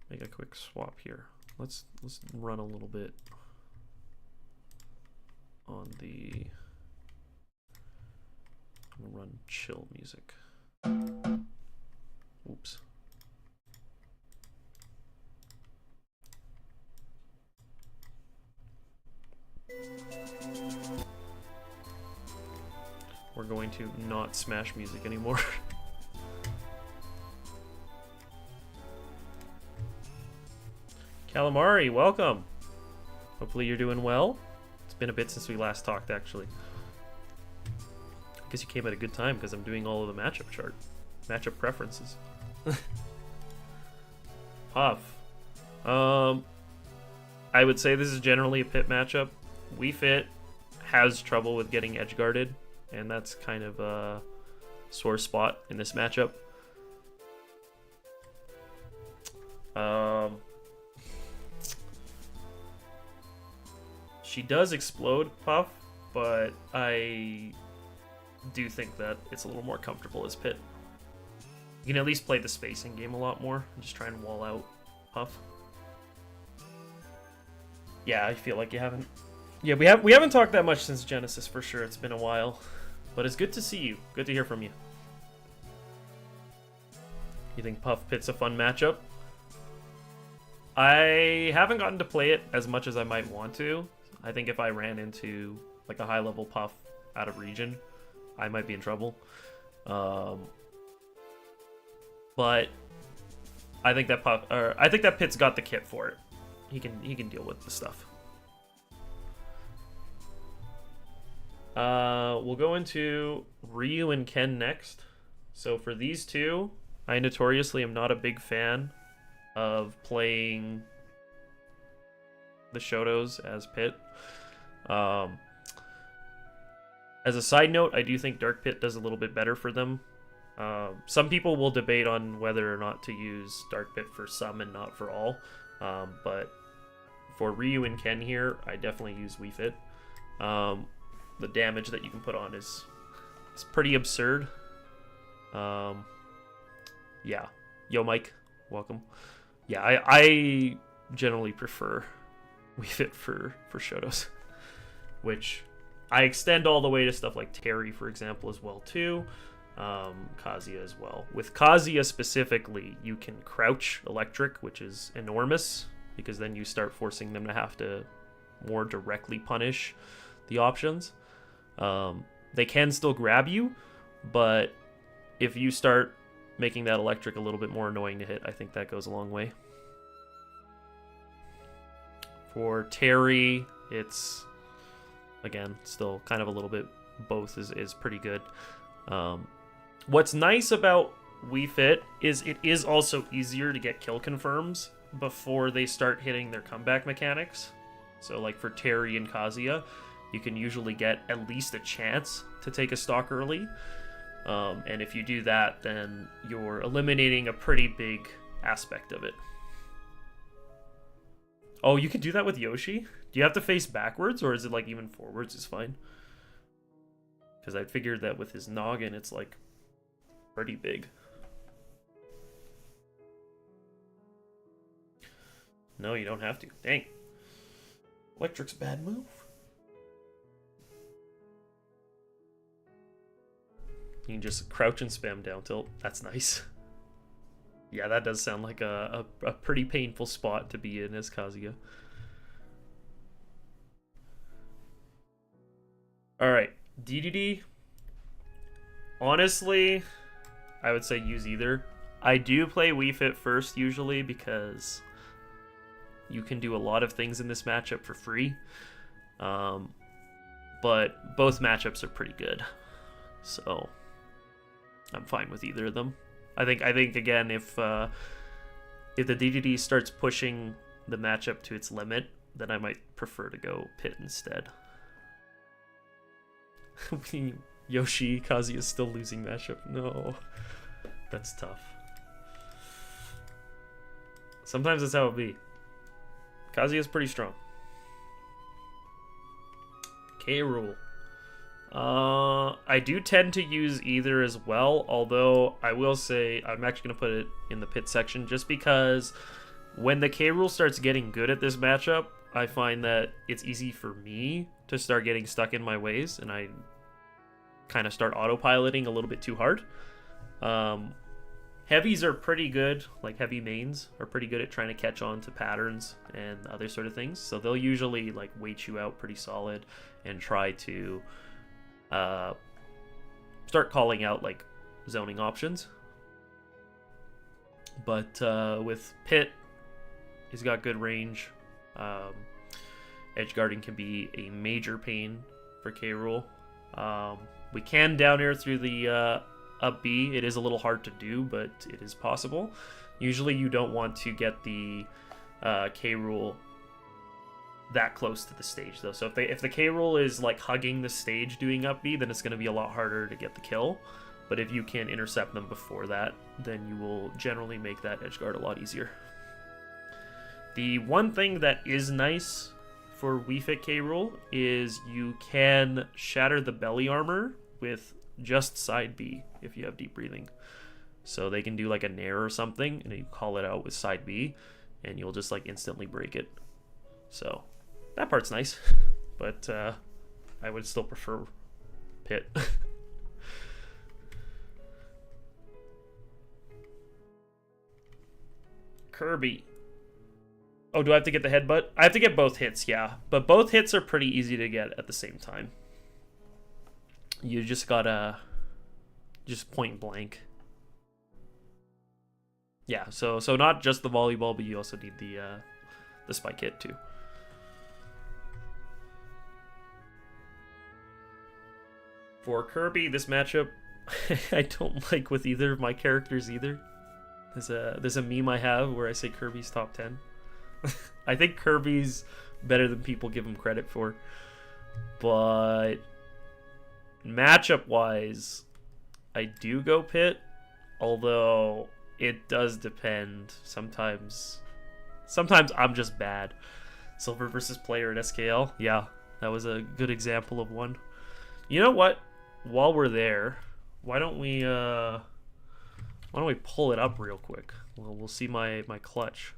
make a quick swap here. Let's run a little bit on the. I'm gonna run chill music. Oops. We're going to not smash music anymore. Calamari, welcome. Hopefully you're doing well. It's been a bit since we last talked, actually. I guess you came at a good time because I'm doing all of the matchup chart. Matchup preferences. Puff. I would say this is generally a pit matchup. Wii Fit has trouble with getting edge guarded, and that's kind of a sore spot in this matchup. She does explode Puff, but I do think that it's a little more comfortable as pit. You can at least play the spacing game a lot more and just try and wall out Puff. Yeah, I feel like you haven't. Yeah, we haven't talked that much since Genesis for sure. It's been a while, but it's good to see you. Good to hear from you. You think Puff Pit's a fun matchup? I haven't gotten to play it as much as I might want to. I think if I ran into like a high level Puff out of region, I might be in trouble. But I think that I think that Pit's got the kit for it. He can deal with the stuff. We'll go into Ryu and Ken next. So for these two, I notoriously am not a big fan of playing the Shotos as Pit. As a side note, I do think Dark Pit does a little bit better for them. Some people will debate on whether or not to use Dark Pit for some and not for all. But for Ryu and Ken here, I definitely use Wii Fit. The damage that you can put on is pretty absurd. Yeah. Yo, Mike. Welcome. Yeah, I generally prefer Wii Fit for Shotos, which I extend all the way to stuff like Terry, for example, as well, too. Kazuya as well. With Kazuya specifically, you can crouch electric, which is enormous, because then you start forcing them to have to more directly punish the options. They can still grab you, but if you start making that electric a little bit more annoying to hit, I think that goes a long way. For Terry, it's, again, still kind of a little bit both is pretty good. What's nice about Wii Fit is it is also easier to get kill confirms before they start hitting their comeback mechanics. So like for Terry and Kazuya, you can usually get at least a chance to take a stock early. And if you do that, then you're eliminating a pretty big aspect of it. Oh, you can do that with Yoshi? Do you have to face backwards, or is it like even forwards is fine? Because I figured that with his noggin, it's like pretty big. No, you don't have to. Dang. Electric's a bad move. You can just crouch and spam down tilt. That's nice. Yeah, that does sound like a pretty painful spot to be in as Kazuya. Alright, DDD. Honestly, I would say use either. I do play Wii Fit first usually because you can do a lot of things in this matchup for free. But both matchups are pretty good. So I'm fine with either of them. I think again, if the DDD starts pushing the matchup to its limit, then I might prefer to go Pit instead. Yoshi, Kazuya is still losing matchup. No. That's tough. Sometimes that's how it be. Kazuya's pretty strong. K. Rool. I do tend to use either as well, although I will say I'm actually going to put it in the pit section just because when the K. Rool starts getting good at this matchup, I find that it's easy for me to start getting stuck in my ways, and I kind of start autopiloting a little bit too hard. Heavies are pretty good, like heavy mains are pretty good at trying to catch on to patterns and other sort of things. So they'll usually like wait you out pretty solid and try to start calling out like zoning options. But with Pit, he's got good range. Edge guarding can be a major pain for K. Rool. We can down air through the up B. It is a little hard to do, but it is possible. Usually you don't want to get the K. Rool that close to the stage though. So if the K. Rool is like hugging the stage doing up B, then it's going to be a lot harder to get the kill. But if you can intercept them before that, then you will generally make that edge guard a lot easier. The one thing that is nice for Wii Fit K. Rool is you can shatter the belly armor with just side B if you have deep breathing. So they can do like a nair or something, and you call it out with side B, and you'll just like instantly break it. So that part's nice, but I would still prefer Pit. Kirby. Oh, do I have to get the headbutt? I have to get both hits, yeah. But both hits are pretty easy to get at the same time. You just gotta just point blank. Yeah, so not just the volleyball, but you also need the spike hit too. For Kirby, this matchup I don't like with either of my characters either. There's a meme I have where I say Kirby's top 10. I think Kirby's better than people give him credit for. But matchup-wise, I do go Pit. Although it does depend. Sometimes I'm just bad. Silver versus player at SKL. Yeah, that was a good example of one. You know what? While we're there, why don't we pull it up real quick? We'll see my clutch.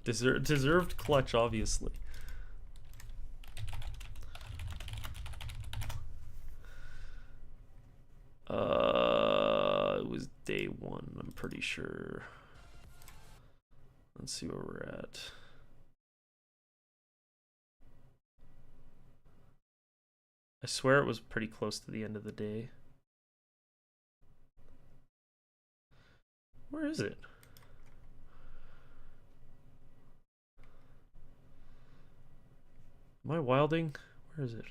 Deserved clutch, obviously. It was day 1, I'm pretty sure. Let's see where we're at. I swear it was pretty close to the end of the day. Where is it? Am I wilding? Where is it?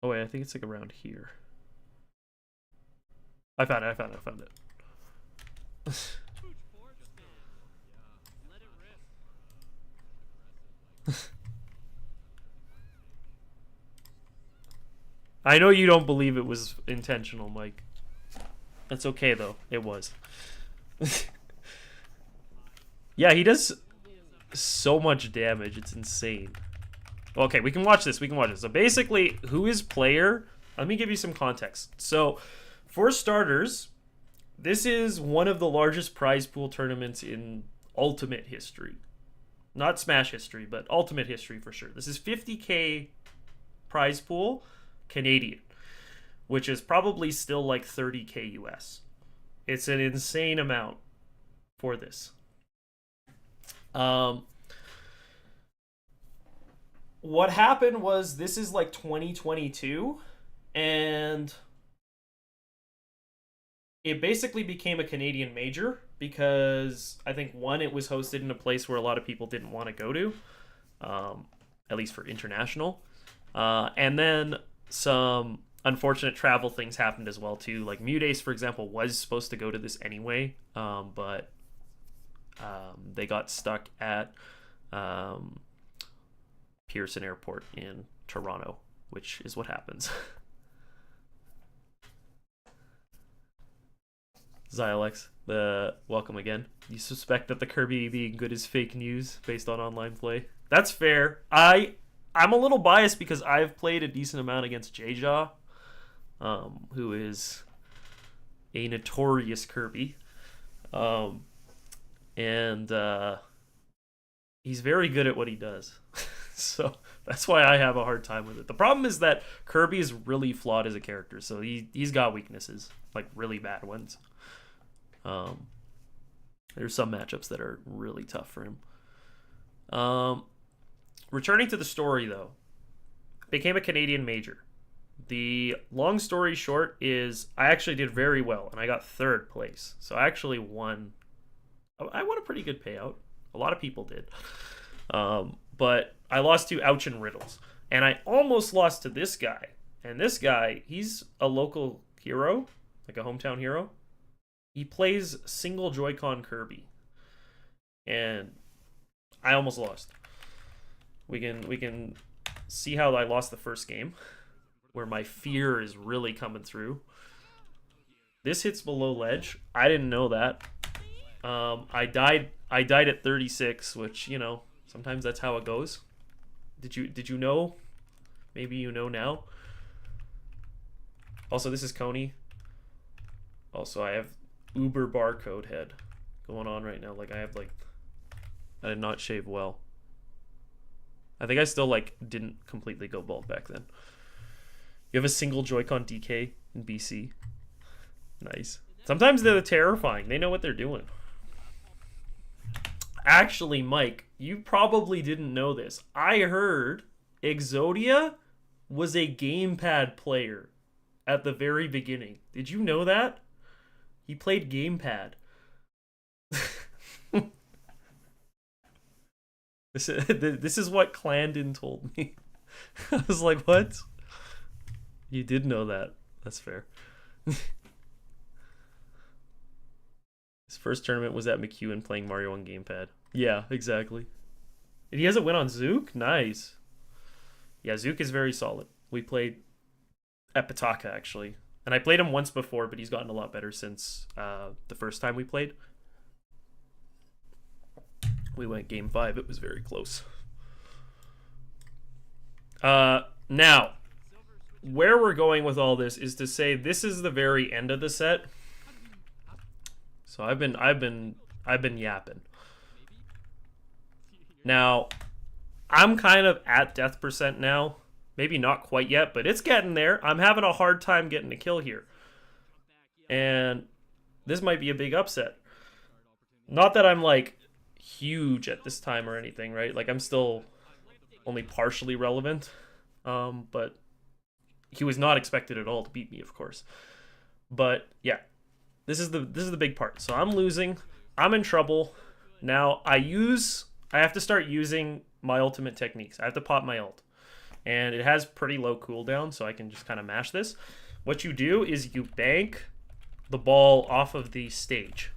Oh wait, I think it's like around here. I found it. I know you don't believe it was intentional, Mike. That's okay though. It was. Yeah, he does so much damage. It's insane. Okay, we can watch this. So basically, who is player? Let me give you some context. So, for starters, this is one of the largest prize pool tournaments in Ultimate history. Not Smash history, but Ultimate history for sure. This is 50K prize pool Canadian, which is probably still like 30K US. It's an insane amount for this. What happened was this is like 2022, and it basically became a Canadian major because I think, one, it was hosted in a place where a lot of people didn't want to go to, at least for international. And then some unfortunate travel things happened as well too. Like Mudace, for example, was supposed to go to this anyway, but they got stuck at Pearson Airport in Toronto, which is what happens. Xilex, welcome again. You suspect that the Kirby being good is fake news based on online play? That's fair. I'm a little biased because I've played a decent amount against Jjaw, who is a notorious Kirby. And he's very good at what he does. So that's why I have a hard time with it. The problem is that Kirby is really flawed as a character, so he's got weaknesses, like really bad ones. There's some matchups that are really tough for him. Returning to the story, though, became a Canadian major. The long story short is I actually did very well, and I got 3rd place. So I actually won. I won a pretty good payout. A lot of people did. But I lost to Ouch and Riddles. And I almost lost to this guy. And this guy, he's a local hero, like a hometown hero. He plays single Joy-Con Kirby. And I almost lost. We can see how I lost the first game, where my fear is really coming through. This hits below ledge. I didn't know that. I died at 36, which, you know, sometimes that's how it goes. Did you know? Maybe you know now. Also, this is Coney. Also, I have Uber barcode head going on right now. Like, I did not shave well. I think I still, like, didn't completely go bald back then. You have a single Joy-Con DK in BC. Nice. Sometimes they're terrifying. They know what they're doing. Actually, Mike, you probably didn't know this. I heard Exodia was a gamepad player at the very beginning. Did you know that? He played gamepad. This is what Clandon told me. I was like, what? You did know that. That's fair. His first tournament was at McEwen playing Mario on gamepad. Yeah, exactly. And he has a win on Zook? Nice. Yeah, Zook is very solid. We played at Pataka, actually. And I played him once before, but he's gotten a lot better since the first time we played. We went game 5. It was very close. Now, where we're going with all this is to say this is the very end of the set. So I've been yapping. Now, I'm kind of at death percent now. Maybe not quite yet, but it's getting there. I'm having a hard time getting a kill here. And this might be a big upset. Not that I'm, like, huge at this time or anything, right? Like, I'm still only partially relevant. But he was not expected at all to beat me, of course. But, yeah. This is the big part. So I'm losing. I'm in trouble. Now, I have to start using my ultimate techniques. I have to pop my ult. And it has pretty low cooldown, so I can just kind of mash this. What you do is you bank the ball off of the stage.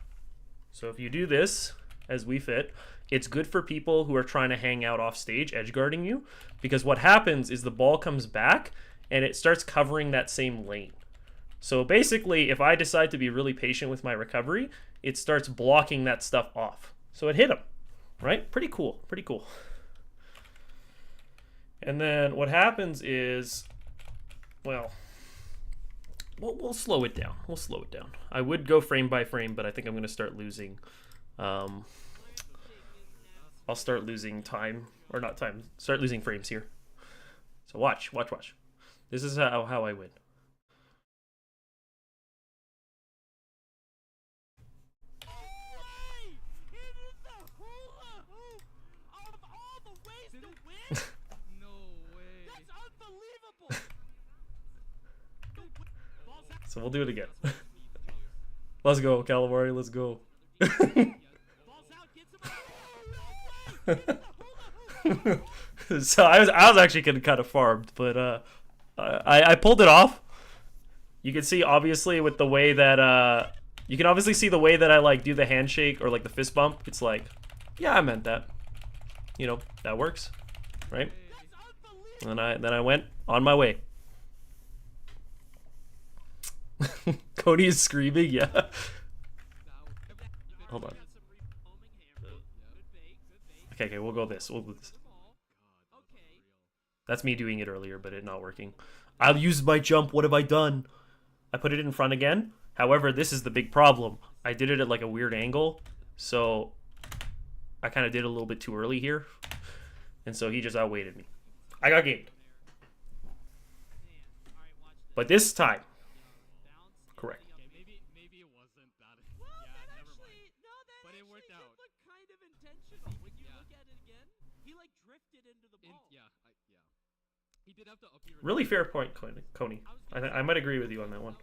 So if you do this, as we fit, it's good for people who are trying to hang out off stage, edge guarding you, because what happens is the ball comes back and it starts covering that same lane. So basically, if I decide to be really patient with my recovery, it starts blocking that stuff off. So it hit him, right? Pretty cool, pretty cool. And then what happens is, well, we'll slow it down. We'll slow it down. I would go frame by frame, but I think I'm going to start losing. I'll start losing time, or not time. Start losing frames here. So watch. This is how I win. So we'll do it again. Let's go, Calamari, let's go. So I was actually getting kind of farmed, but I pulled it off. You can see obviously with the way that you can obviously see the way that I like do the handshake or like the fist bump. It's like, yeah, I meant that. you know, that works, right? And then I went on my way. Cody is screaming, yeah. Hold on. Okay, we'll go this. We'll do this. That's me doing it earlier, but it not working. I'll use my jump. What have I done? I put it in front again. However, this is the big problem. I did it at like a weird angle, so I kind of did it a little bit too early here, and so he just outweighted me. I got gamed. But this time, correct. Maybe it wasn't that. Well, that actually, no, that actually did look kind of intentional. When you look at it again, he like drifted into the ball. He did have to up your Really fair point, Coney. I might agree with you on that one.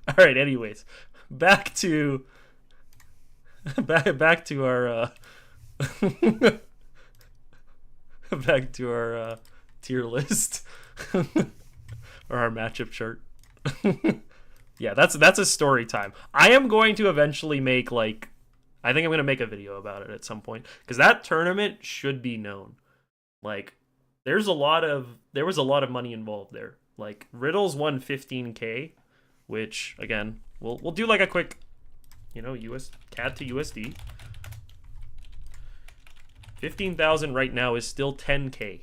All right. Anyways, back to our back to our tier list or our matchup chart. Yeah, that's a story time. I am going to eventually make like, I think I'm gonna make a video about it at some point because that tournament should be known. Like, there was a lot of money involved there. Like, Riddles won 15K, which again, we'll do like a quick, you know, US CAD to USD. 15,000 right now is still 10K.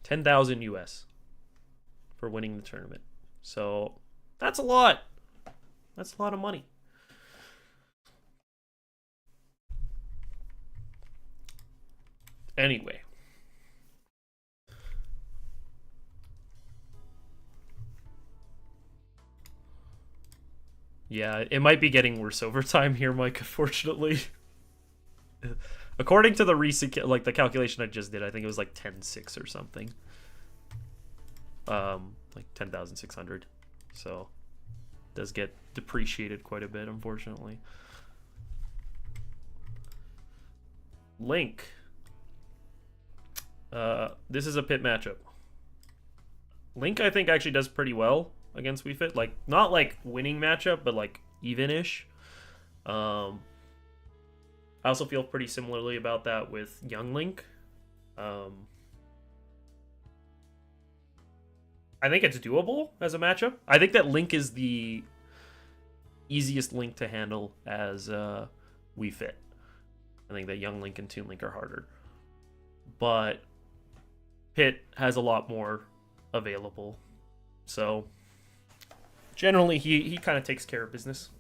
10,000 US for winning the tournament. So that's a lot. That's a lot of money. Anyway. Yeah, it might be getting worse over time here, Mike, unfortunately. According to the recent, like the calculation I just did, I think it was like 10.6 or something. Like 10,600. So, it does get depreciated quite a bit, unfortunately. Link. This is a pit matchup. Link, I think, actually does pretty well against Wii Fit. Like, not like winning matchup, but like even-ish. I also feel pretty similarly about that with Young Link. I think it's doable as a matchup. I think that Link is the easiest Link to handle as Wii Fit. I think that Young Link and Toon Link are harder. But Pit has a lot more available. So generally he kind of takes care of business.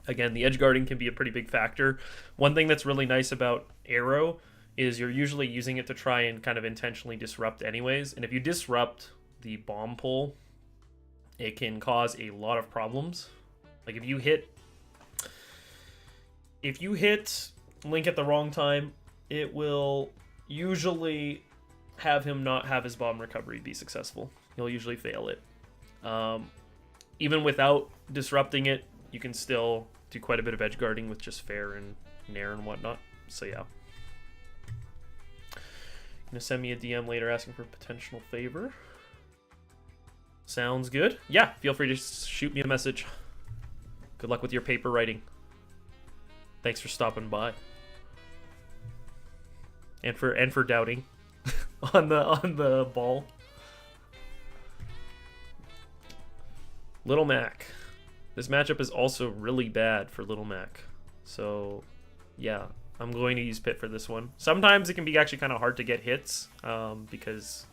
Again, the edge guarding can be a pretty big factor. One thing that's really nice about Arrow is you're usually using it to try and kind of intentionally disrupt anyways. And if you disrupt the bomb pull, it can cause a lot of problems. Like if you hit Link at the wrong time, it will usually have him not have his bomb recovery be successful. He'll usually fail it. Even without disrupting it, you can still do quite a bit of edge guarding with just fair and nair and whatnot. So yeah. Gonna send me a DM later asking for potential favor. Sounds good. Yeah, feel free to shoot me a message. Good luck with your paper writing. Thanks for stopping by. And for doubting on the ball. Little Mac. This matchup is also really bad for Little Mac. So, yeah, I'm going to use Pit for this one. Sometimes it can be actually kind of hard to get hits because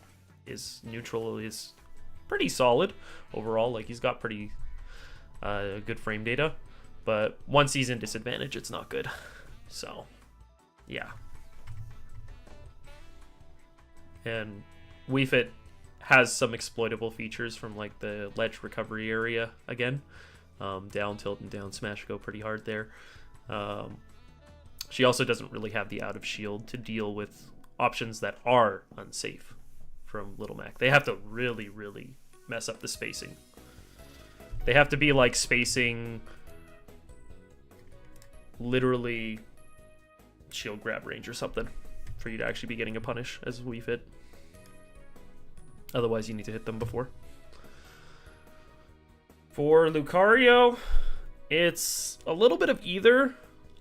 his neutral is pretty solid overall. Like, he's got pretty good frame data. But once he's in disadvantage, it's not good. So, yeah. And Wii Fit has some exploitable features from like the ledge recovery area again. Down tilt and down smash go pretty hard there. She also doesn't really have the out of shield to deal with options that are unsafe from Little Mac. They have to really, really mess up the spacing. They have to be like spacing literally shield grab range or something for you to actually be getting a punish as Wii Fit. Otherwise, you need to hit them before. For Lucario, it's a little bit of either.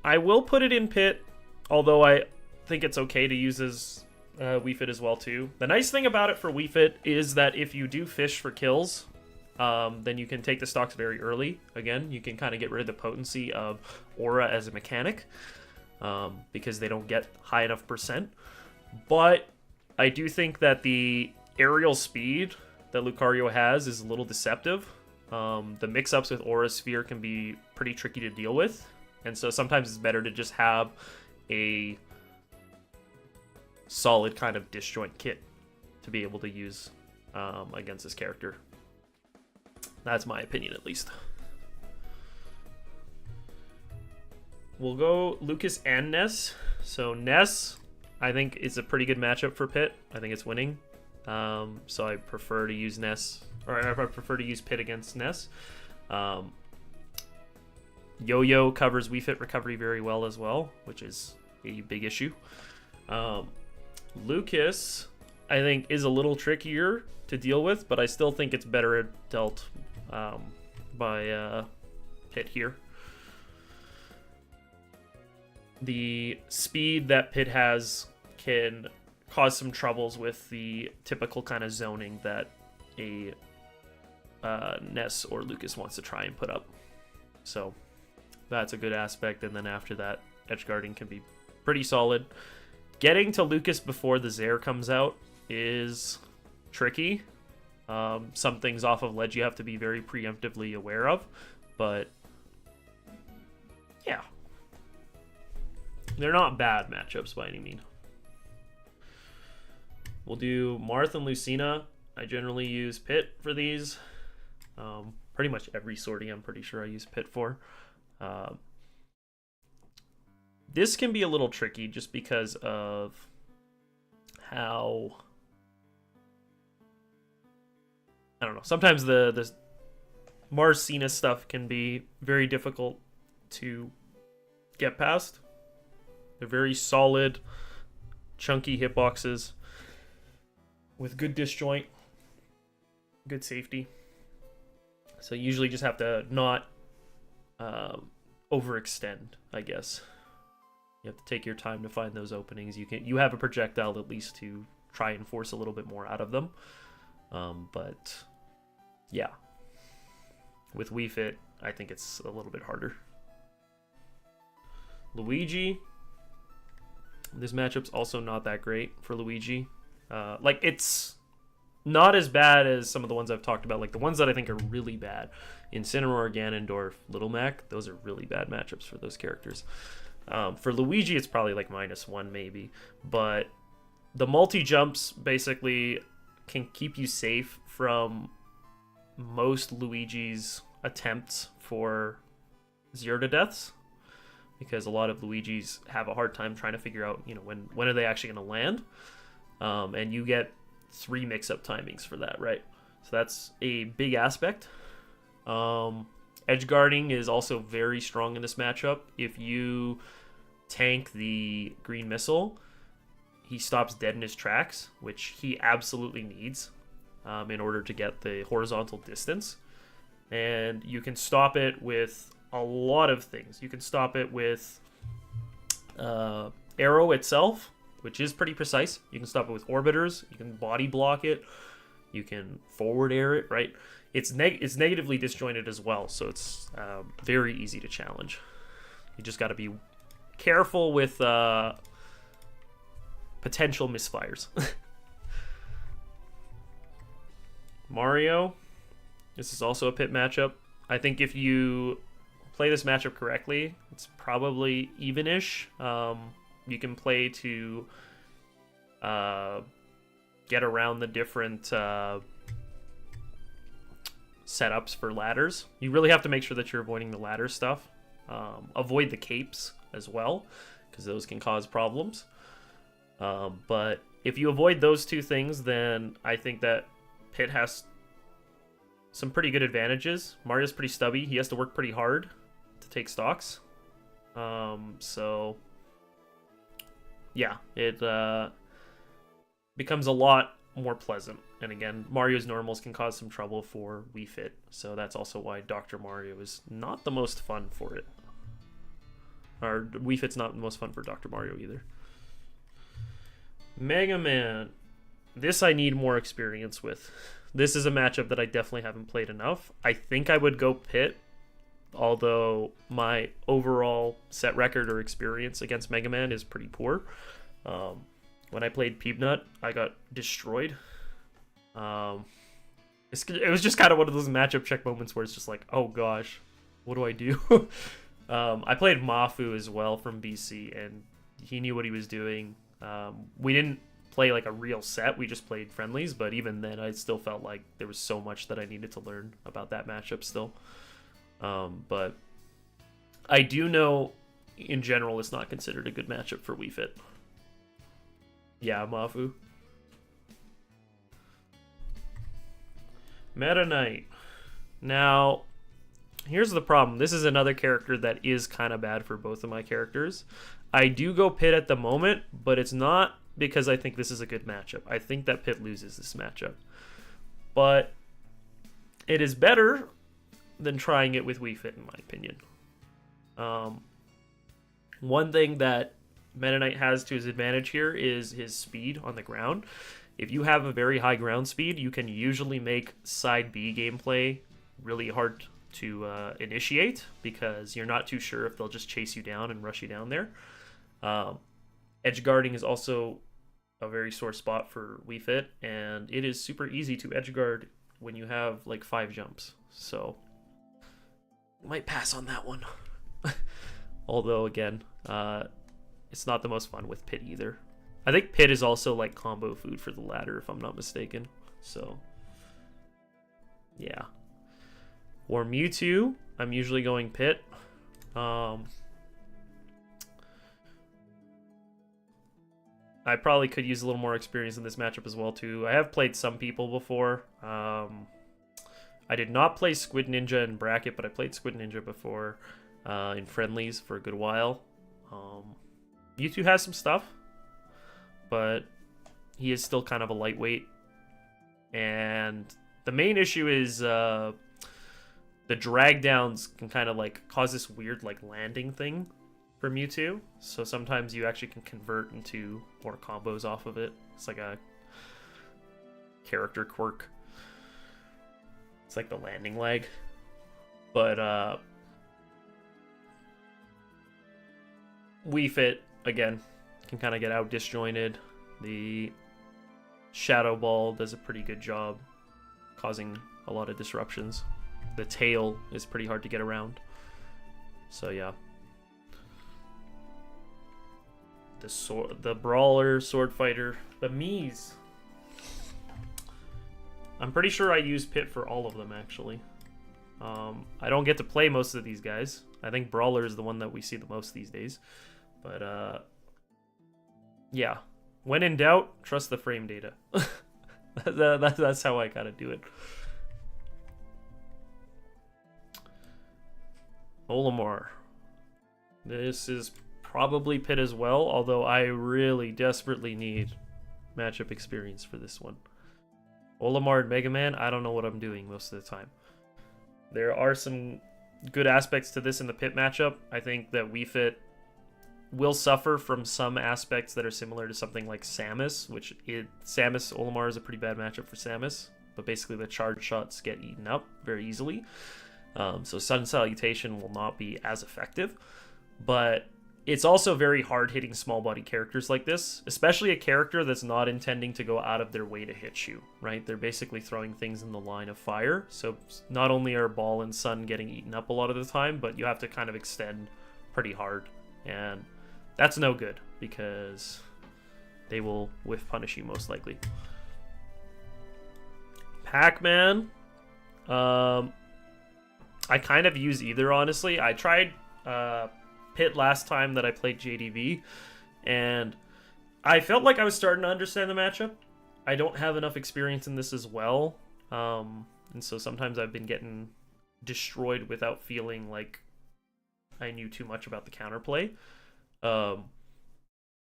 I will put it in Pit, although I think it's okay to use as Wii Fit as well too. The nice thing about it for Wii Fit is that if you do fish for kills, then you can take the stocks very early. Again, you can kind of get rid of the potency of Aura as a mechanic, because they don't get high enough percent. But I do think that the aerial speed that Lucario has is a little deceptive. The mix-ups with Aura Sphere can be pretty tricky to deal with, and so sometimes it's better to just have a solid kind of disjoint kit to be able to use against this character. That's my opinion, at least. We'll go Lucas and Ness. So Ness, I think, is a pretty good matchup for Pit. I think it's winning. So I prefer to use Ness, or I prefer to use Pit against Ness. Yo-Yo covers Wii Fit recovery very well as well, which is a big issue. Lucas, I think, is a little trickier to deal with, but I still think it's better dealt by Pit here. The speed that Pit has can cause some troubles with the typical kind of zoning that a Ness or Lucas wants to try and put up. So that's a good aspect, and then after that, edge guarding can be pretty solid. Getting to Lucas before the Zair comes out is tricky. Some things off of ledge you have to be very preemptively aware of, but yeah. They're not bad matchups by any means. We'll do Marth and Lucina. I generally use Pit for these. Pretty much every sortie I'm pretty sure I use Pit for. This can be a little tricky just because of how... I don't know. Sometimes the Mars Cena stuff can be very difficult to get past. They're very solid, chunky hitboxes with good disjoint, good safety. So you usually just have to not overextend, I guess. You have to take your time to find those openings. You have a projectile at least to try and force a little bit more out of them. But yeah, with Wii Fit, I think it's a little bit harder. Luigi, this matchup's also not that great for Luigi. Like, it's not as bad as some of the ones I've talked about. Like, the ones that I think are really bad, Incineroar, Ganondorf, Little Mac, those are really bad matchups for those characters. For Luigi, it's probably like -1 maybe, but the multi-jumps basically can keep you safe from most Luigi's attempts for 0 to deaths, because a lot of Luigis have a hard time trying to figure out, you know, when are they actually going to land, and you get 3 mix-up timings for that, right? So that's a big aspect. Edge guarding is also very strong in this matchup. If you tank the green missile, he stops dead in his tracks, which he absolutely needs in order to get the horizontal distance. And you can stop it with a lot of things. You can stop it with arrow itself, which is pretty precise. You can stop it with orbiters. You can body block it. You can forward air it, right? It's negatively disjointed as well, so it's very easy to challenge. You just got to be careful with potential misfires. Mario, this is also a Pit matchup. I think if you play this matchup correctly, it's probably even-ish. You can play to get around the different setups for ladders. You really have to make sure that you're avoiding the ladder stuff. Avoid the capes as well, because those can cause problems. But if you avoid those 2 things, then I think that Pit has some pretty good advantages. Mario's pretty stubby. He has to work pretty hard to take stocks. So yeah, it becomes a lot more pleasant. And again, Mario's normals can cause some trouble for Wii Fit, so that's also why Dr. Mario is not the most fun for it. Or Wii Fit's not the most fun for Dr. Mario either. Mega Man. This I need more experience with. This is a matchup that I definitely haven't played enough. I think I would go Pit, although my overall set record or experience against Mega Man is pretty poor. When I played Peanut, I got destroyed. It was just kind of one of those matchup check moments where it's just like, oh gosh, what do I do? I played Mafu as well from BC, and he knew what he was doing. We didn't play like a real set, we just played friendlies, but even then I still felt like there was so much that I needed to learn about that matchup still. But I do know in general it's not considered a good matchup for Wii Fit. Yeah, Mafu. Meta Knight. Now, here's the problem. This is another character that is kind of bad for both of my characters. I do go Pit at the moment, but it's not because I think this is a good matchup. I think that Pit loses this matchup. But it is better than trying it with Wii Fit, in my opinion. One thing that Meta Knight has to his advantage here is his speed on the ground. If you have a very high ground speed, you can usually make side B gameplay really hard to initiate because you're not too sure if they'll just chase you down and rush you down there. Edge guarding is also a very sore spot for Wii Fit, and it is super easy to edge guard when you have like 5 jumps. So might pass on that one. Although again, it's not the most fun with Pit either. I think Pit is also like combo food for the ladder, if I'm not mistaken. So yeah. For Mewtwo, I'm usually going Pit. I probably could use a little more experience in this matchup as well too. I have played some people before. I did not play Squid Ninja in bracket, but I played Squid Ninja before in friendlies for a good while. Mewtwo has some stuff, but he is still kind of a lightweight. And the main issue is the drag downs can kind of like cause this weird like landing thing for Mewtwo. So sometimes you actually can convert into more combos off of it. It's like a character quirk. It's like the landing lag. But Wii Fit, again, can kind of get out disjointed. The Shadow Ball does a pretty good job causing a lot of disruptions. The tail is pretty hard to get around. So yeah. The Brawler, Sword Fighter, the Mii's. I'm pretty sure I use Pit for all of them, actually. I don't get to play most of these guys. I think Brawler is the one that we see the most these days. But, yeah. When in doubt, trust the frame data. That's how I gotta do it. Olimar. This is probably Pit as well, although I really desperately need matchup experience for this one. Olimar and Mega Man, I don't know what I'm doing most of the time. There are some good aspects to this in the Pit matchup. I think that Wii Fit will suffer from some aspects that are similar to something like Samus, Samus Olimar is a pretty bad matchup for Samus, but basically the charge shots get eaten up very easily. So Sun Salutation will not be as effective, but it's also very hard hitting small body characters like this, especially a character that's not intending to go out of their way to hit you, right? They're basically throwing things in the line of fire. So not only are Ball and Sun getting eaten up a lot of the time, but you have to kind of extend pretty hard. And that's no good because they will whiff punish you most likely. Pac-Man. I kind of use either, honestly. I tried Pit last time that I played JDV, and I felt like I was starting to understand the matchup. I don't have enough experience in this as well, and so sometimes I've been getting destroyed without feeling like I knew too much about the counterplay.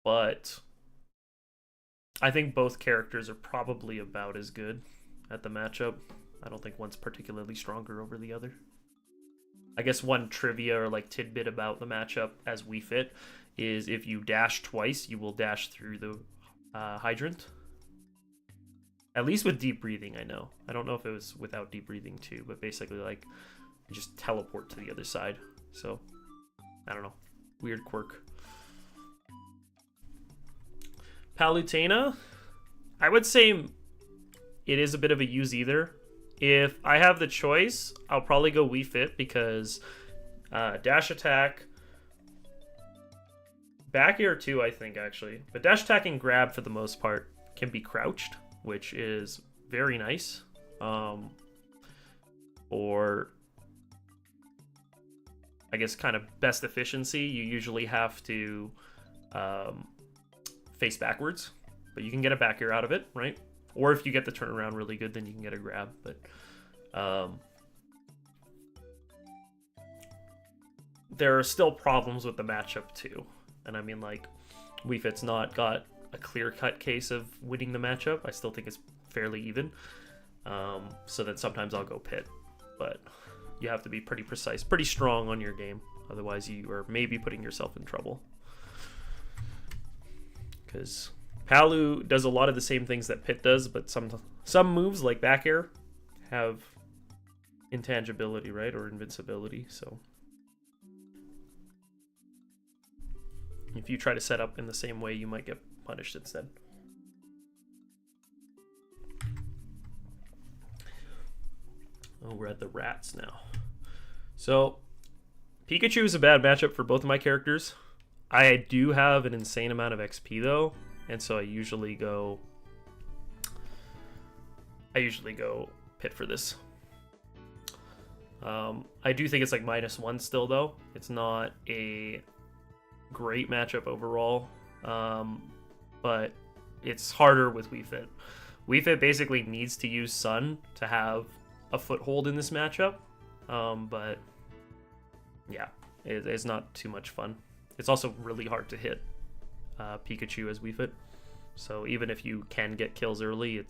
But I think both characters are probably about as good at the matchup. I don't think one's particularly stronger over the other. I guess one trivia or like tidbit about the matchup as Wii Fit is if you dash twice, you will dash through the hydrant. At least with deep breathing, I know. I don't know if it was without deep breathing too, but basically like you just teleport to the other side. So, I don't know. Weird quirk. Palutena, I would say it is a bit of a use either. If I have the choice, I'll probably go Wii Fit because dash attack, back air too, I think actually. But dash attack and grab for the most part can be crouched, which is very nice. Or I guess kind of best efficiency, you usually have to face backwards, but you can get a back air out of it, right? Or if you get the turnaround really good, then you can get a grab. But there are still problems with the matchup too. And I mean, like, Wii Fit's not got a clear-cut case of winning the matchup. I still think it's fairly even. So that sometimes I'll go Pit. But you have to be pretty precise, pretty strong on your game. Otherwise, you are maybe putting yourself in trouble. Because Palu does a lot of the same things that Pit does, but some moves, like back air, have intangibility, right? Or invincibility, so... if you try to set up in the same way, you might get punished instead. Oh, we're at the rats now. So, Pikachu is a bad matchup for both of my characters. I do have an insane amount of XP though, and so I usually go Pit for this. I do think it's like -1 still though. It's not a great matchup overall, but it's harder with Wii Fit. Wii Fit basically needs to use Sun to have a foothold in this matchup, but yeah, it's not too much fun. It's also really hard to hit Pikachu as Wii Fit, so even if you can get kills early,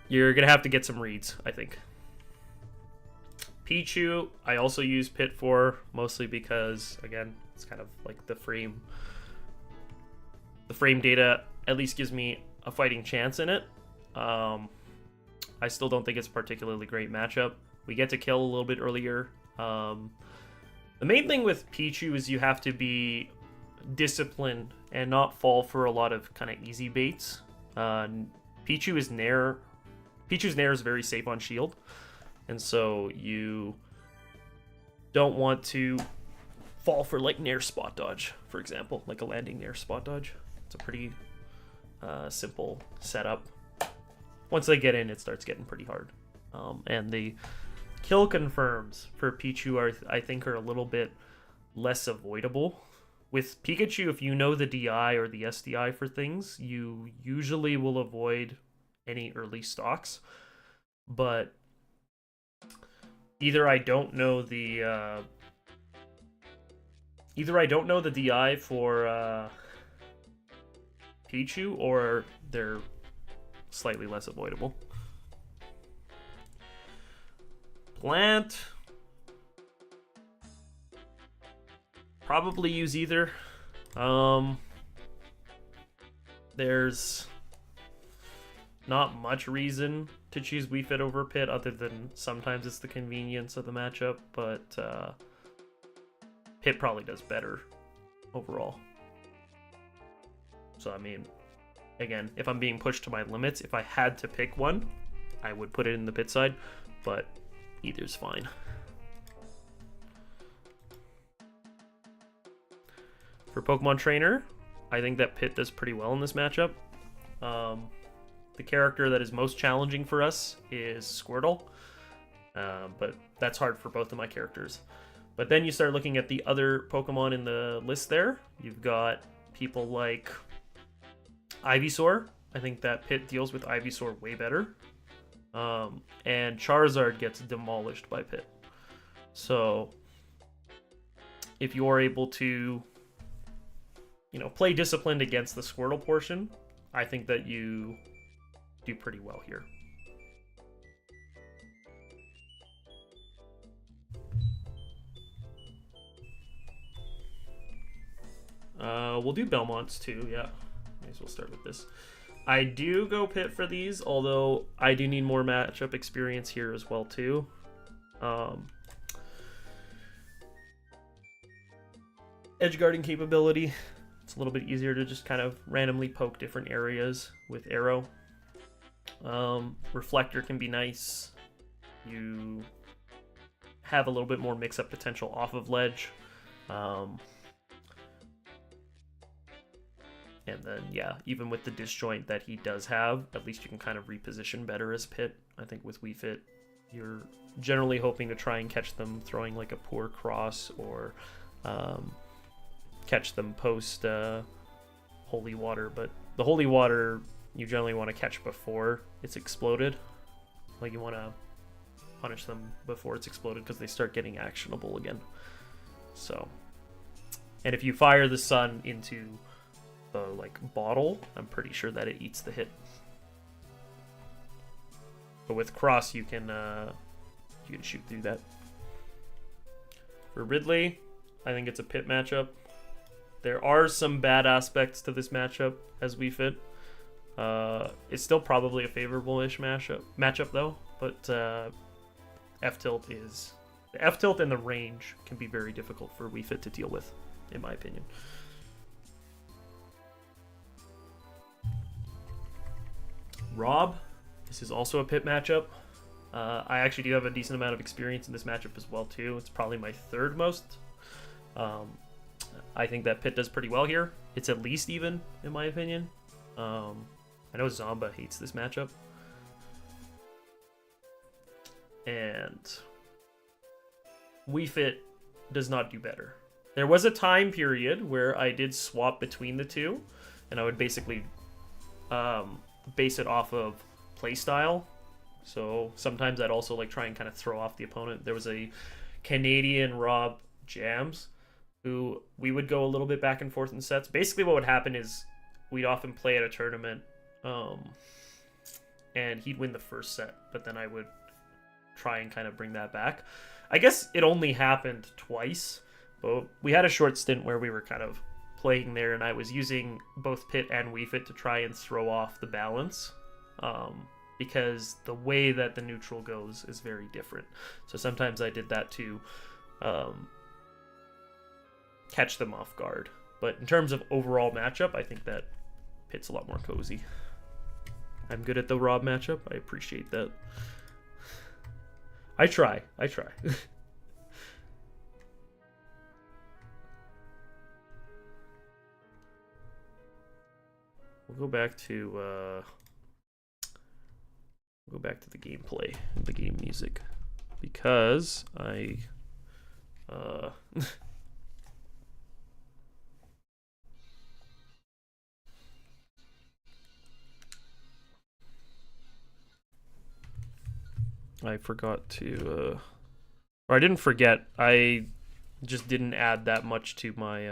you're gonna have to get some reads, I think. Pichu, I also use Pit for, mostly because, again, it's kind of like the frame data at least gives me a fighting chance in it. I still don't think it's a particularly great matchup. We get to kill a little bit earlier. The main thing with Pichu is you have to be disciplined and not fall for a lot of kind of easy baits. Pichu's Nair is very safe on shield, and so you don't want to fall for like Nair spot dodge, for example, like a landing Nair spot dodge. It's a pretty simple setup. Once they get in, it starts getting pretty hard. And the kill confirms for Pichu I think are a little bit less avoidable. With Pikachu, if you know the DI or the SDI for things, you usually will avoid any early stocks. But either I don't know the DI for Pichu, or they're slightly less avoidable. Plant, probably use either. There's not much reason to choose Wii Fit over Pit, other than sometimes it's the convenience of the matchup, but Pit probably does better overall. So I mean, again, if I'm being pushed to my limits, if I had to pick one, I would put it in the Pit side, but either's fine. For Pokemon Trainer, I think that Pit does pretty well in this matchup. The character that is most challenging for us is Squirtle, but that's hard for both of my characters. But then you start looking at the other Pokemon in the list there. You've got people like Ivysaur. I think that Pit deals with Ivysaur way better. And Charizard gets demolished by Pit. So if you're able to, play disciplined against the Squirtle portion, I think that you do pretty well here. We'll do Belmonts too, yeah. May as well start with this. I do go Pit for these, although I do need more matchup experience here as well too. Edge guarding capability. It's a little bit easier to just kind of randomly poke different areas with arrow. Reflector can be nice. You have a little bit more mix-up potential off of ledge. And then, yeah, even with the disjoint that he does have, at least you can kind of reposition better as Pit. I think with Wii Fit, you're generally hoping to try and catch them throwing like a poor cross, or catch them post Holy Water. But the Holy Water, you generally want to catch before it's exploded. Like, you want to punish them before it's exploded because they start getting actionable again. So, and if you fire the sun into the like bottle, I'm pretty sure that it eats the hit. But with cross, you can shoot through that. For Ridley, I think it's a Pit matchup. There are some bad aspects to this matchup as Wii Fit. It's still probably a favorable-ish matchup though, but F-tilt is... The F-tilt and the range can be very difficult for Wii Fit to deal with, in my opinion. Rob, this is also a Pit matchup. I actually do have a decent amount of experience in this matchup as well too. It's probably my third most. I think that Pit does pretty well here. It's at least even, in my opinion. I know Zomba hates this matchup. And Wii Fit does not do better. There was a time period where I did swap between the two, and I would basically base it off of playstyle. So sometimes I'd also like try and kind of throw off the opponent. There was a Canadian Rob Jams who we would go a little bit back and forth in sets. Basically what would happen is we'd often play at a tournament, and he'd win the first set, but then I would try and kind of bring that back. I guess it only happened twice, but we had a short stint where we were kind of playing there, and I was using both Pit and Wii Fit to try and throw off the balance, because the way that the neutral goes is very different. So sometimes I did that to catch them off guard. But in terms of overall matchup, I think that Pit's a lot more cozy. I'm good at the Rob matchup. I appreciate that. I try. We'll go back to the gameplay, the game music, because I forgot to or I didn't forget, I just didn't add that much to my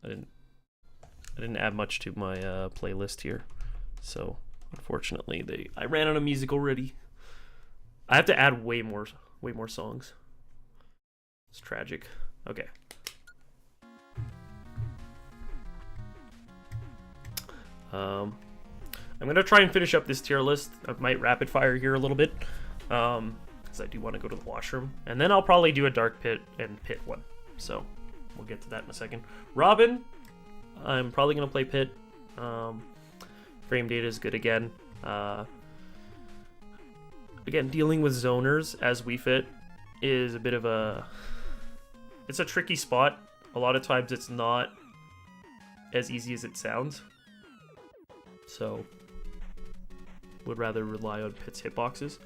I didn't add much to my playlist here. So unfortunately I ran out of music already. I have to add way more songs. It's tragic. Okay. I'm gonna try and finish up this tier list. I might rapid fire here a little bit, because I do want to go to the washroom, and then I'll probably do a Dark Pit and Pit one. So we'll get to that in a second. Robin, I'm probably gonna play Pit. Frame data is good again. Again, dealing with zoners as Wii Fit is a bit of a... It's a tricky spot. A lot of times it's not as easy as it sounds. So would rather rely on Pit's hitboxes.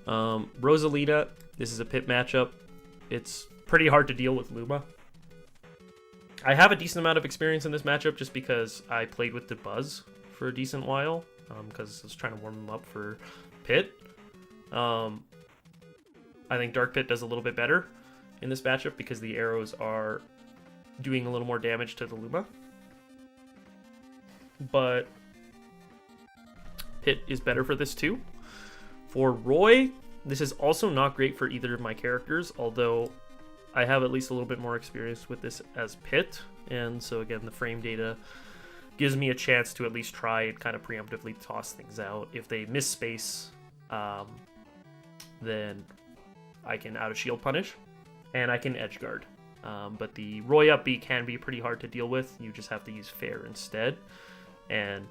Rosalina, this is a Pit matchup. It's pretty hard to deal with Luma. I have a decent amount of experience in this matchup just because I played with the Buzz for a decent while, because I was trying to warm them up for Pit. I think Dark Pit does a little bit better in this matchup because the arrows are doing a little more damage to the Luma. but Pit is better for this too. For Roy, this is also not great for either of my characters, although I have at least a little bit more experience with this as Pit, and so again, the frame data gives me a chance to at least try and kind of preemptively toss things out. If they miss space, then I can out of shield punish, and I can edge guard. But the Roy up B can be pretty hard to deal with. You just have to use fair instead, and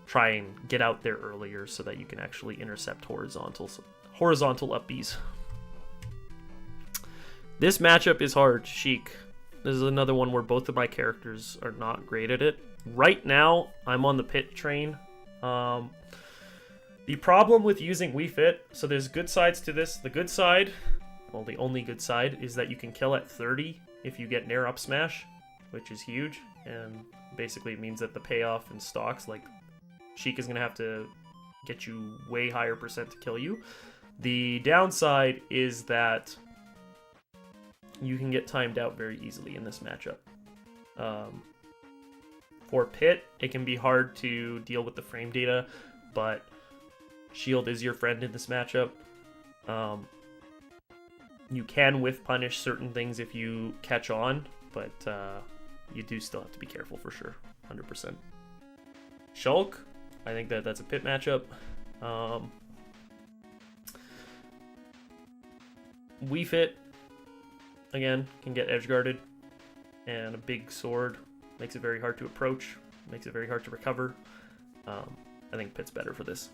try and get out there earlier so that you can actually intercept horizontal up Bs. This matchup is hard. Sheik. This is another one where both of my characters are not great at it. Right now, I'm on the Pit train. The problem with using Wii Fit, so there's good sides to this. The good side, well, the only good side, is that you can kill at 30 if you get Nair up smash, which is huge. And basically it means that the payoff in stocks, like Sheik is going to have to get you way higher percent to kill you. The downside is that you can get timed out very easily in this matchup. For Pit, it can be hard to deal with the frame data, but shield is your friend in this matchup. You can whiff punish certain things if you catch on, but you do still have to be careful for sure, 100%. Shulk, I think that's a Pit matchup. Wii Fit, again, can get edge guarded, and a big sword makes it very hard to approach, makes it very hard to recover. I think Pit's better for this.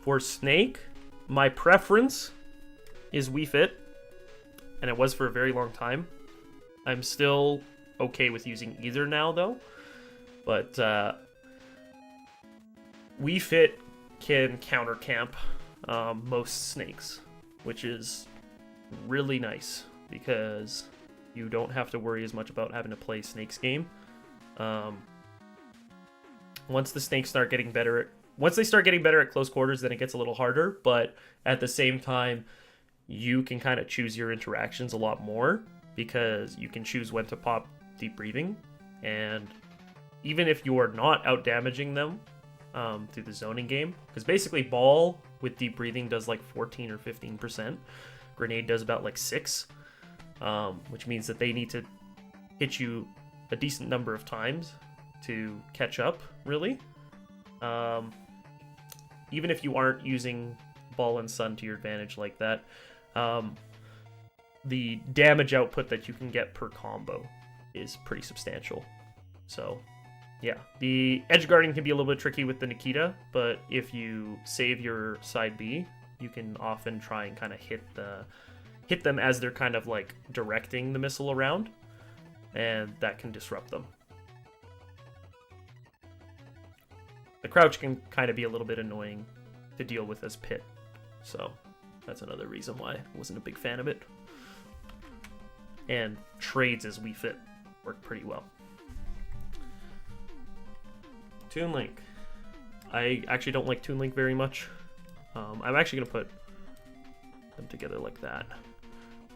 For Snake, my preference is Wii Fit, and it was for a very long time. I'm still okay with using either now, though, but Wii Fit can counter camp most Snakes, which is really nice because you don't have to worry as much about having to play Snake's game. Once the Snakes start getting better, once they start getting better at close quarters, then it gets a little harder. But at the same time, you can kind of choose your interactions a lot more because you can choose when to pop deep breathing, and even if you are not out damaging them through the zoning game, because basically ball with deep breathing does like 14 or 15%. Grenade does about like 6, which means that they need to hit you a decent number of times to catch up, really. Even if you aren't using ball and sun to your advantage like that, the damage output that you can get per combo is pretty substantial. So yeah, the edge guarding can be a little bit tricky with the Nikita, but if you save your side B, you can often try and kind of hit them as they're kind of like directing the missile around, and that can disrupt them. The crouch can kind of be a little bit annoying to deal with as Pit, so that's another reason why I wasn't a big fan of it. And trades as Wii Fit work pretty well. Toon Link. I actually don't like Toon Link very much. I'm actually going to put them together like that.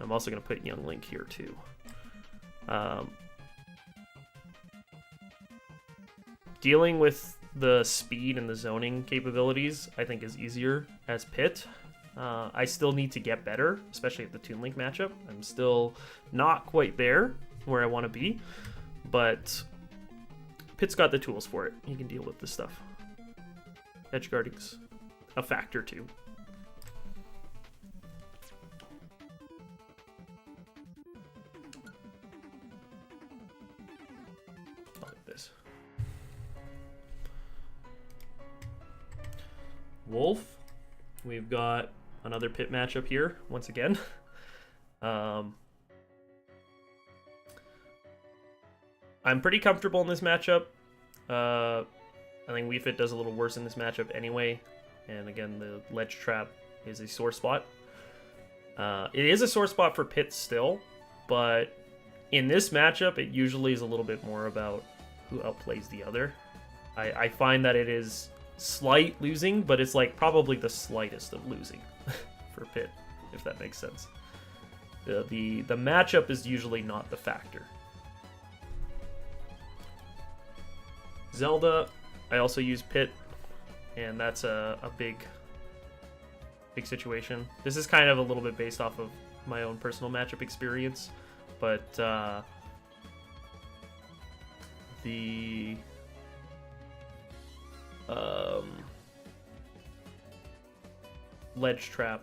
I'm also going to put Young Link here too. Dealing with the speed and the zoning capabilities, I think, is easier as Pit. I still need to get better, especially at the Toon Link matchup. I'm still not quite there where I want to be, but Pit's got the tools for it. He can deal with this stuff. Edge guarding's a factor too. Look at this. Wolf. We've got another Pit matchup here once again. I'm pretty comfortable in this matchup. I think Wii Fit does a little worse in this matchup anyway. And again, the ledge trap is a sore spot. It is a sore spot for Pit still, but in this matchup, it usually is a little bit more about who outplays the other. I find that it is slight losing, but it's like probably the slightest of losing for Pit, if that makes sense. The matchup is usually not the factor. Zelda, I also use Pit, and that's a big situation. This is kind of a little bit based off of my own personal matchup experience, but the ledge trap,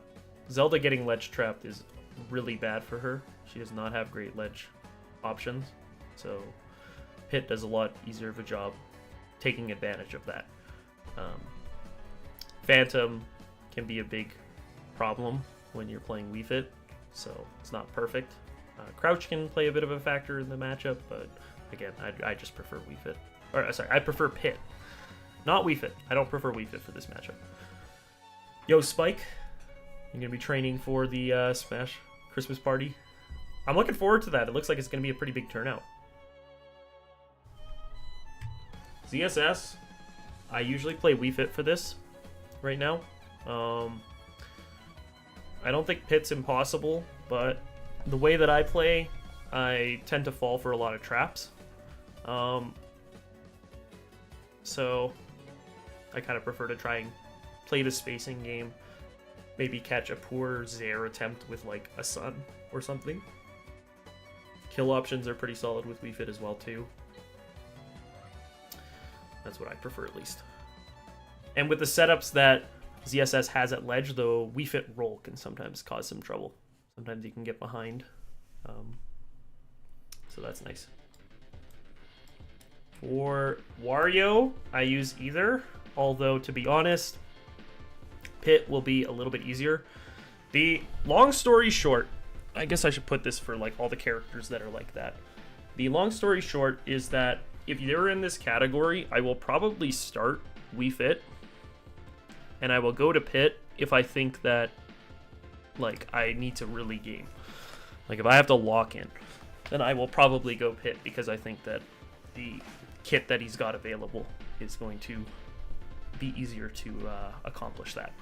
Zelda getting ledge trapped is really bad for her. She does not have great ledge options, so Pit does a lot easier of a job taking advantage of that. Phantom can be a big problem when you're playing Wii Fit, so it's not perfect. Crouch can play a bit of a factor in the matchup, but again, I just prefer Wii Fit. Or sorry, I prefer Pit, not Wii Fit. I don't prefer Wii Fit for this matchup. Yo, Spike, you're gonna be training for the Smash Christmas party. I'm looking forward to that. It looks like it's gonna be a pretty big turnout. ZSS, I usually play Wii Fit for this right now. I don't think Pit's impossible, but the way that I play, I tend to fall for a lot of traps. So I kind of prefer to try and play the spacing game, maybe catch a poor Zair attempt with like a Sun or something. Kill options are pretty solid with Wii Fit as well too. That's what I prefer at least. And with the setups that ZSS has at ledge, though, Wii Fit roll can sometimes cause some trouble. Sometimes you can get behind. So that's nice. For Wario, I use either, although to be honest, Pit will be a little bit easier. The long story short, I guess I should put this for like all the characters that are like that. The long story short is that if you're in this category, I will probably start Wii Fit, and I will go to Pit if I think that like I need to really game. Like if I have to lock in, then I will probably go Pit because I think that the kit that he's got available is going to be easier to accomplish that.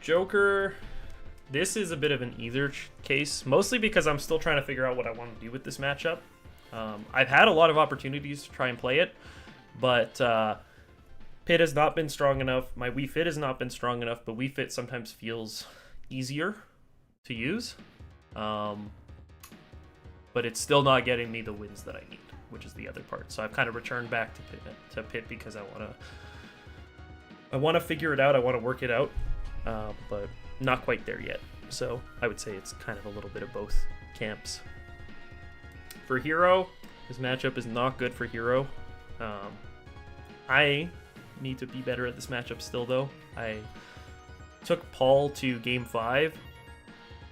Joker, this is a bit of an either case, mostly because I'm still trying to figure out what I want to do with this matchup. I've had a lot of opportunities to try and play it, but Pit has not been strong enough. My Wii Fit has not been strong enough, but Wii Fit sometimes feels easier to use. But it's still not getting me the wins that I need, which is the other part. So I've kind of returned back to Pit because I want to figure it out. I want to work it out, but not quite there yet. So I would say it's kind of a little bit of both camps. For Hero, this matchup is not good for Hero. I need to be better at this matchup still, though. I took Paul to Game 5,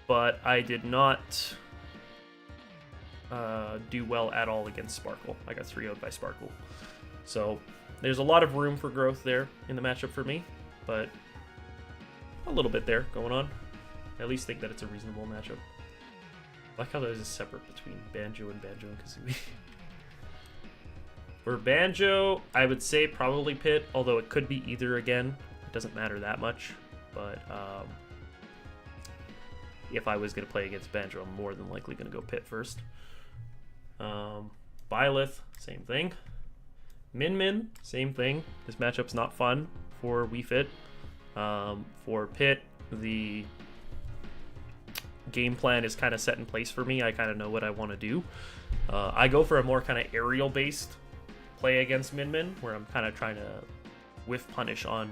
but I did not do well at all against Sparkle. I got 3-0'd by Sparkle. So there's a lot of room for growth there in the matchup for me, but a little bit there going on. I at least think that it's a reasonable matchup. I like how there's a separate between Banjo and Banjo-Kazooie. For Banjo, I would say probably Pit, although it could be either again. It doesn't matter that much, but if I was going to play against Banjo, I'm more than likely going to go Pit first. Byleth, same thing. Min Min, same thing. This matchup's not fun for Wii Fit. For Pit, the game plan is kind of set in place for me. I kind of know what I want to do. I go for a more kind of aerial-based play against Min Min, where I'm kind of trying to whiff punish on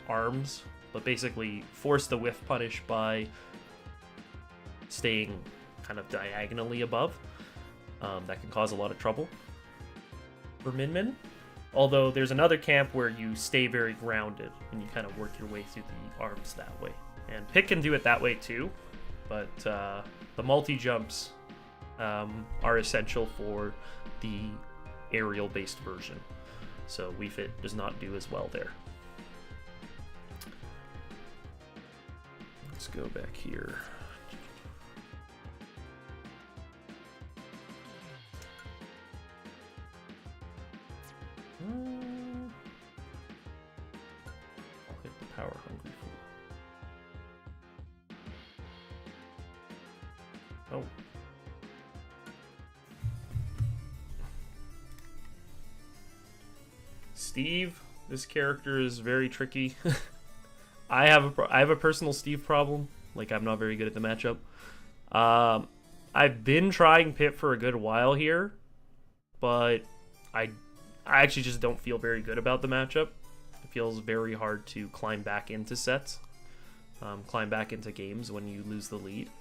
arms, but basically force the whiff punish by staying kind of diagonally above. That can cause a lot of trouble for Min Min. Although there's another camp where you stay very grounded and you kind of work your way through the arms that way. And Pit can do it that way too, but the multi-jumps are essential for the aerial-based version. So Wii Fit does not do as well there. Let's go back here. I'll hit the Power Hungry Fool. Oh. Steve. This character is very tricky. I have a personal Steve problem. Like, I'm not very good at the matchup. I've been trying Pit for a good while here, but I actually just don't feel very good about the matchup. It feels very hard to climb back into sets, climb back into games when you lose the lead,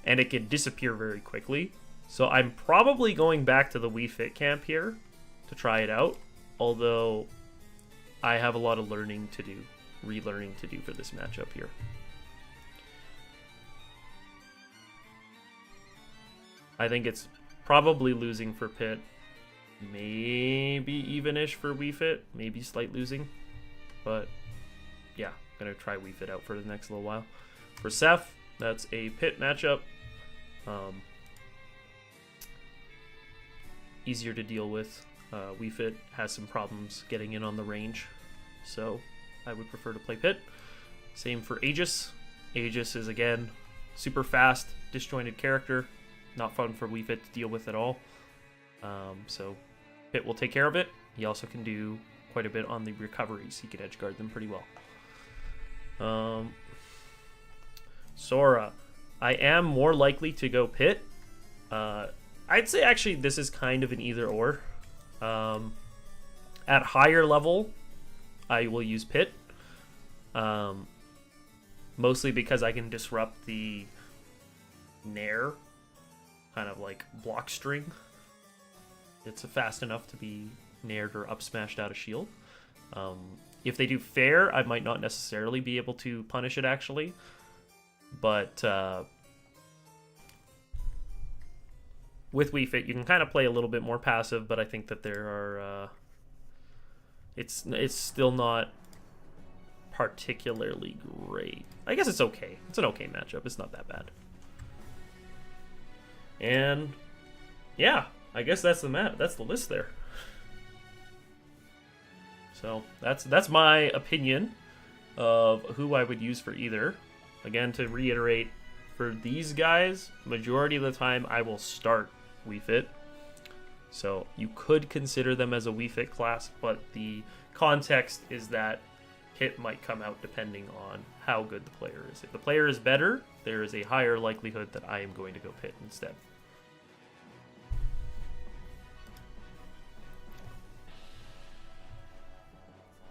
and it can disappear very quickly. So I'm probably going back to the Wii Fit camp here to try it out, although I have a lot of learning to do, relearning to do for this matchup here. I think it's probably losing for Pit. Maybe even-ish for Wii Fit. Maybe slight losing. But yeah, gonna try Wii Fit out for the next little while. For Seth, that's a Pit matchup. Easier to deal with. Wii Fit has some problems getting in on the range, so I would prefer to play Pit. Same for Aegis. Aegis is, again, super fast, disjointed character. Not fun for Wii Fit to deal with at all. So Pit will take care of it. He also can do quite a bit on the recoveries. He can edge guard them pretty well. Sora. I am more likely to go Pit. I'd say actually this is kind of an either or. At higher level, I will use Pit. Mostly because I can disrupt the Nair kind of like block string. It's fast enough to be naired or up smashed out of shield. If they do fair, I might not necessarily be able to punish it actually, but with Wii Fit you can kind of play a little bit more passive, but I think that there are it's still not particularly great. I guess it's okay. It's an okay matchup. It's not that bad. And yeah, I guess that's the list there. So that's my opinion of who I would use for either. Again, to reiterate, for these guys, majority of the time I will start Wii Fit. So you could consider them as a Wii Fit class, but the context is that Pit might come out depending on how good the player is. If the player is better, there is a higher likelihood that I am going to go Pit instead.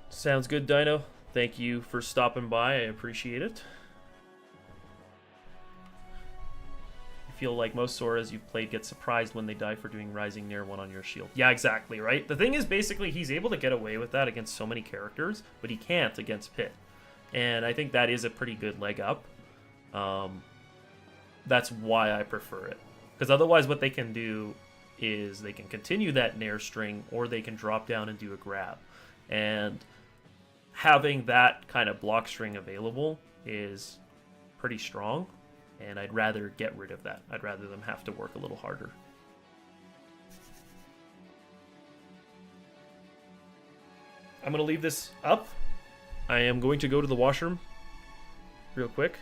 Sounds good, Dino. Thank you for stopping by. I appreciate it. I feel like most Soras you've played get surprised when they die for doing Rising Nair 1 on your shield. Yeah, exactly, right? The thing is, basically, he's able to get away with that against so many characters, but he can't against Pit. And I think that is a pretty good leg up. That's why I prefer it. Because otherwise what they can do is they can continue that Nair string, or they can drop down and do a grab. And having that kind of block string available is pretty strong, and I'd rather get rid of that. I'd rather them have to work a little harder. I'm going to leave this up. I am going to go to the washroom real quick,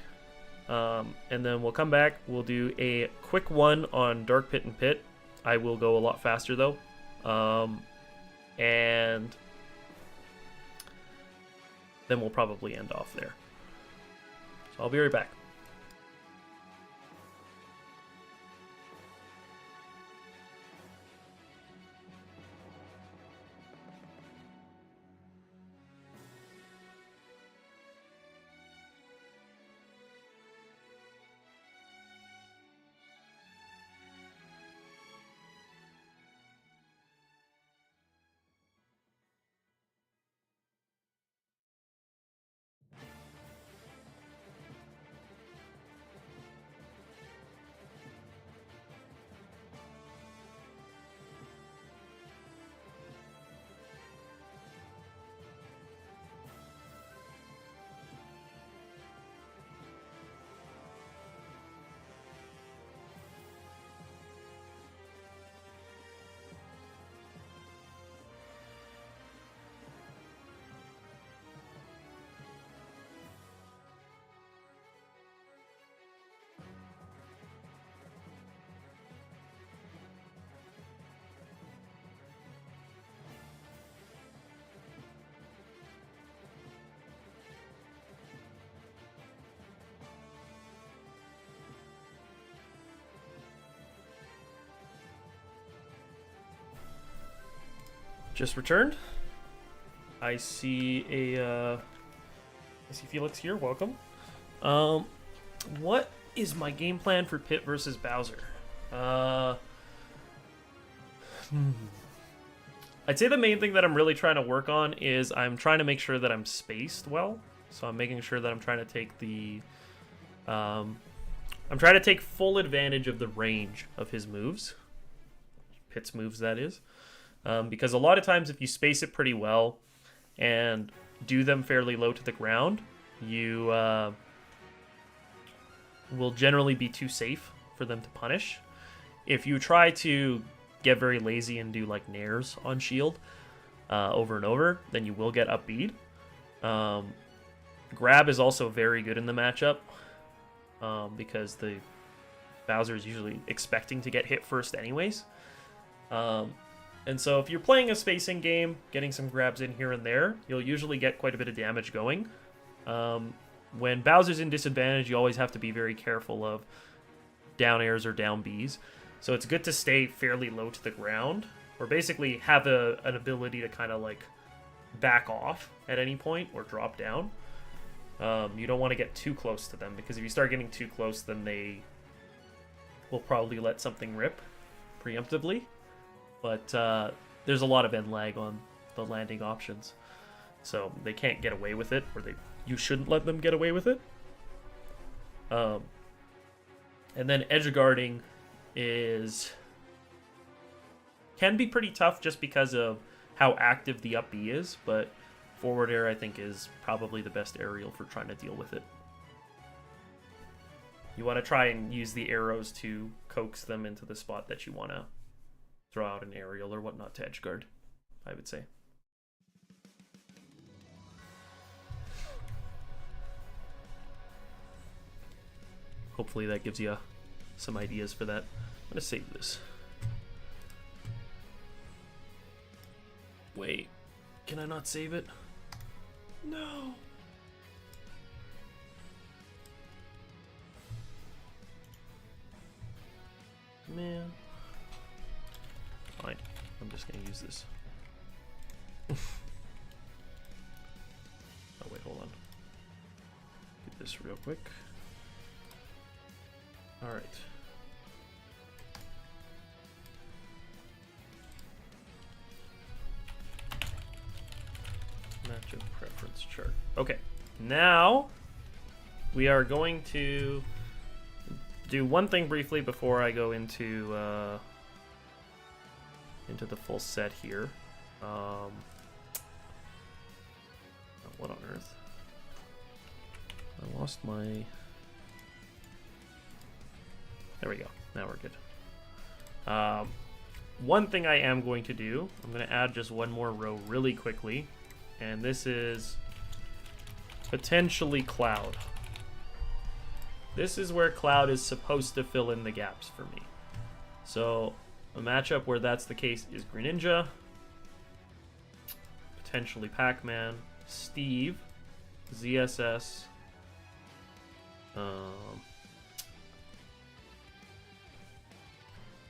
and then we'll come back. We'll do a quick one on Dark Pit and Pit. I will go a lot faster though, and then we'll probably end off there. So I'll be right back. just returned. I see I see Felix here. Welcome. What is my game plan for Pit versus Bowser? I'd say the main thing that I'm really trying to work on is I'm trying to make sure that I'm spaced well. So I'm making sure that I'm trying to take the I'm trying to take full advantage of the range of his moves. Pit's moves, that is. Because a lot of times if you space it pretty well and do them fairly low to the ground, you will generally be too safe for them to punish. If you try to get very lazy and do like nairs on shield over and over, then you will get upbeat. Grab is also very good in the matchup because the Bowser is usually expecting to get hit first anyways. And so if you're playing a spacing game, getting some grabs in here and there, you'll usually get quite a bit of damage going. When Bowser's in disadvantage, you always have to be very careful of down airs or down Bs. So it's good to stay fairly low to the ground, or basically have an ability to kind of like back off at any point or drop down. You don't want to get too close to them, because if you start getting too close, then they will probably let something rip preemptively. But there's a lot of end lag on the landing options, so they can't get away with it, or you shouldn't let them get away with it. And then edge guarding can be pretty tough just because of how active the up B is, but forward air I think is probably the best aerial for trying to deal with it. You want to try and use the arrows to coax them into the spot that you want to throw out an aerial or whatnot to edge guard, I would say. Hopefully that gives you some ideas for that. I'm going to save this. Wait, can I not save it? No. Man. Fine, I'm just going to use this. Oh wait, hold on. Get this real quick. Alright. Matchup preference chart. Okay, now we are going to do one thing briefly before I go into the full set here. What on earth? I lost my... There we go. Now we're good. One thing I am going to do, I'm going to add just one more row really quickly. And this is potentially Cloud. This is where Cloud is supposed to fill in the gaps for me. So a matchup where that's the case is Greninja, potentially Pac-Man, Steve, ZSS,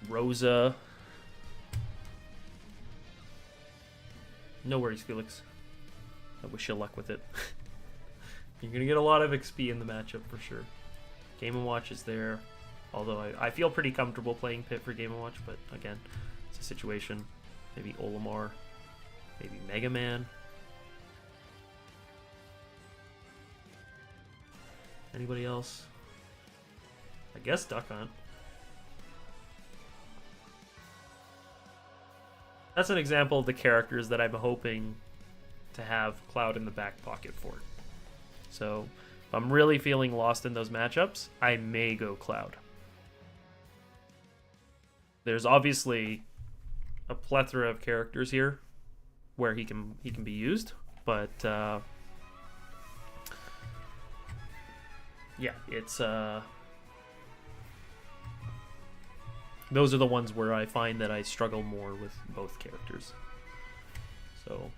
Rosa. No worries, Felix. I wish you luck with it. You're going to get a lot of XP in the matchup for sure. Game & Watch is there. Although I feel pretty comfortable playing Pit for Game & Watch, but again, it's a situation. Maybe Olimar. Maybe Mega Man. Anybody else? I guess Duck Hunt. That's an example of the characters that I'm hoping to have Cloud in the back pocket for. So if I'm really feeling lost in those matchups, I may go Cloud. There's obviously a plethora of characters here where he can be used, but yeah, it's those are the ones where I find that I struggle more with both characters. So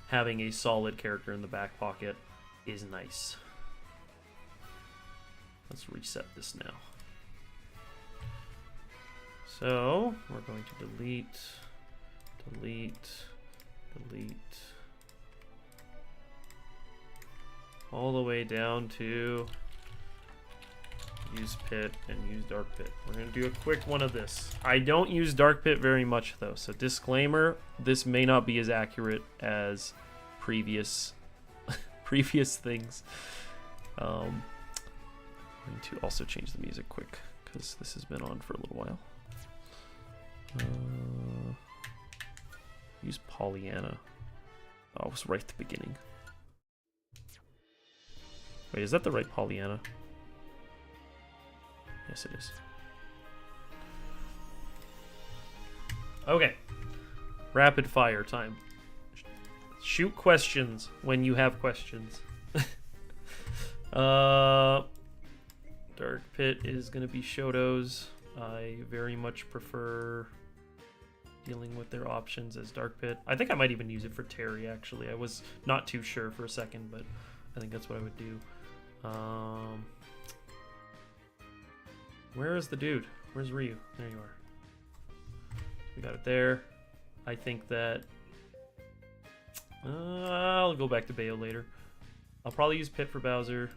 having a solid character in the back pocket is nice. Let's reset this now. So we're going to delete. delete all the way down to use Pit and use Dark Pit. We're gonna do a quick one of this. I don't use Dark Pit very much though, so disclaimer, this may not be as accurate as previous previous things. I'm going to also change the music quick because this has been on for a little while. Use Pollyanna. Oh, it was right at the beginning. Wait, is that the right Pollyanna? Yes, it is. Okay. Rapid fire time. Shoot questions when you have questions. Dark Pit is going to be Shoto's. I very much prefer dealing with their options as Dark Pit. I think I might even use it for Terry, actually. I was not too sure for a second, but I think that's what I would do. Where is the dude? Where's Ryu? There you are. We got it there. I think that... I'll go back to Bayo later. I'll probably use Pit for Bowser.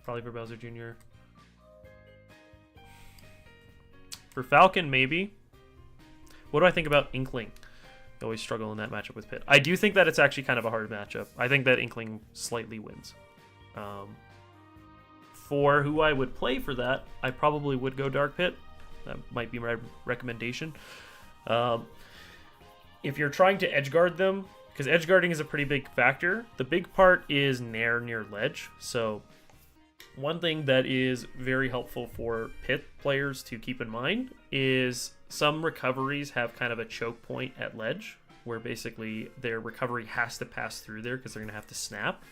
Probably for Bowser Jr. For Falcon, maybe. What do I think about Inkling? I always struggle in that matchup with Pit. I do think that it's actually kind of a hard matchup. I think that Inkling slightly wins. For who I would play for that, I probably would go Dark Pit. That might be my recommendation. If you're trying to edgeguard them, because edgeguarding is a pretty big factor, the big part is Nair near ledge. So one thing that is very helpful for Pit players to keep in mind is some recoveries have kind of a choke point at ledge, where basically their recovery has to pass through there because they're going to have to snap.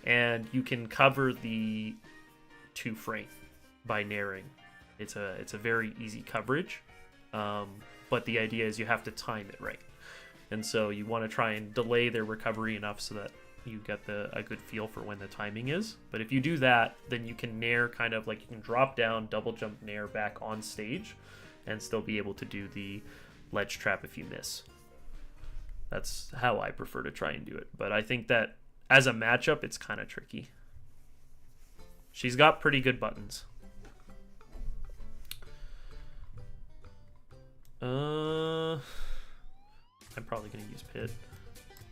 And you can cover the 2 frame by nairing. It's a very easy coverage, but the idea is you have to time it right. And so you want to try and delay their recovery enough so that you get a good feel for when the timing is. But if you do that, then you can nair kind of like you can drop down, double jump nair back on stage and still be able to do the ledge trap if you miss. That's how I prefer to try and do it. But I think that as a matchup, it's kind of tricky. She's got pretty good buttons. I'm probably going to use Pit.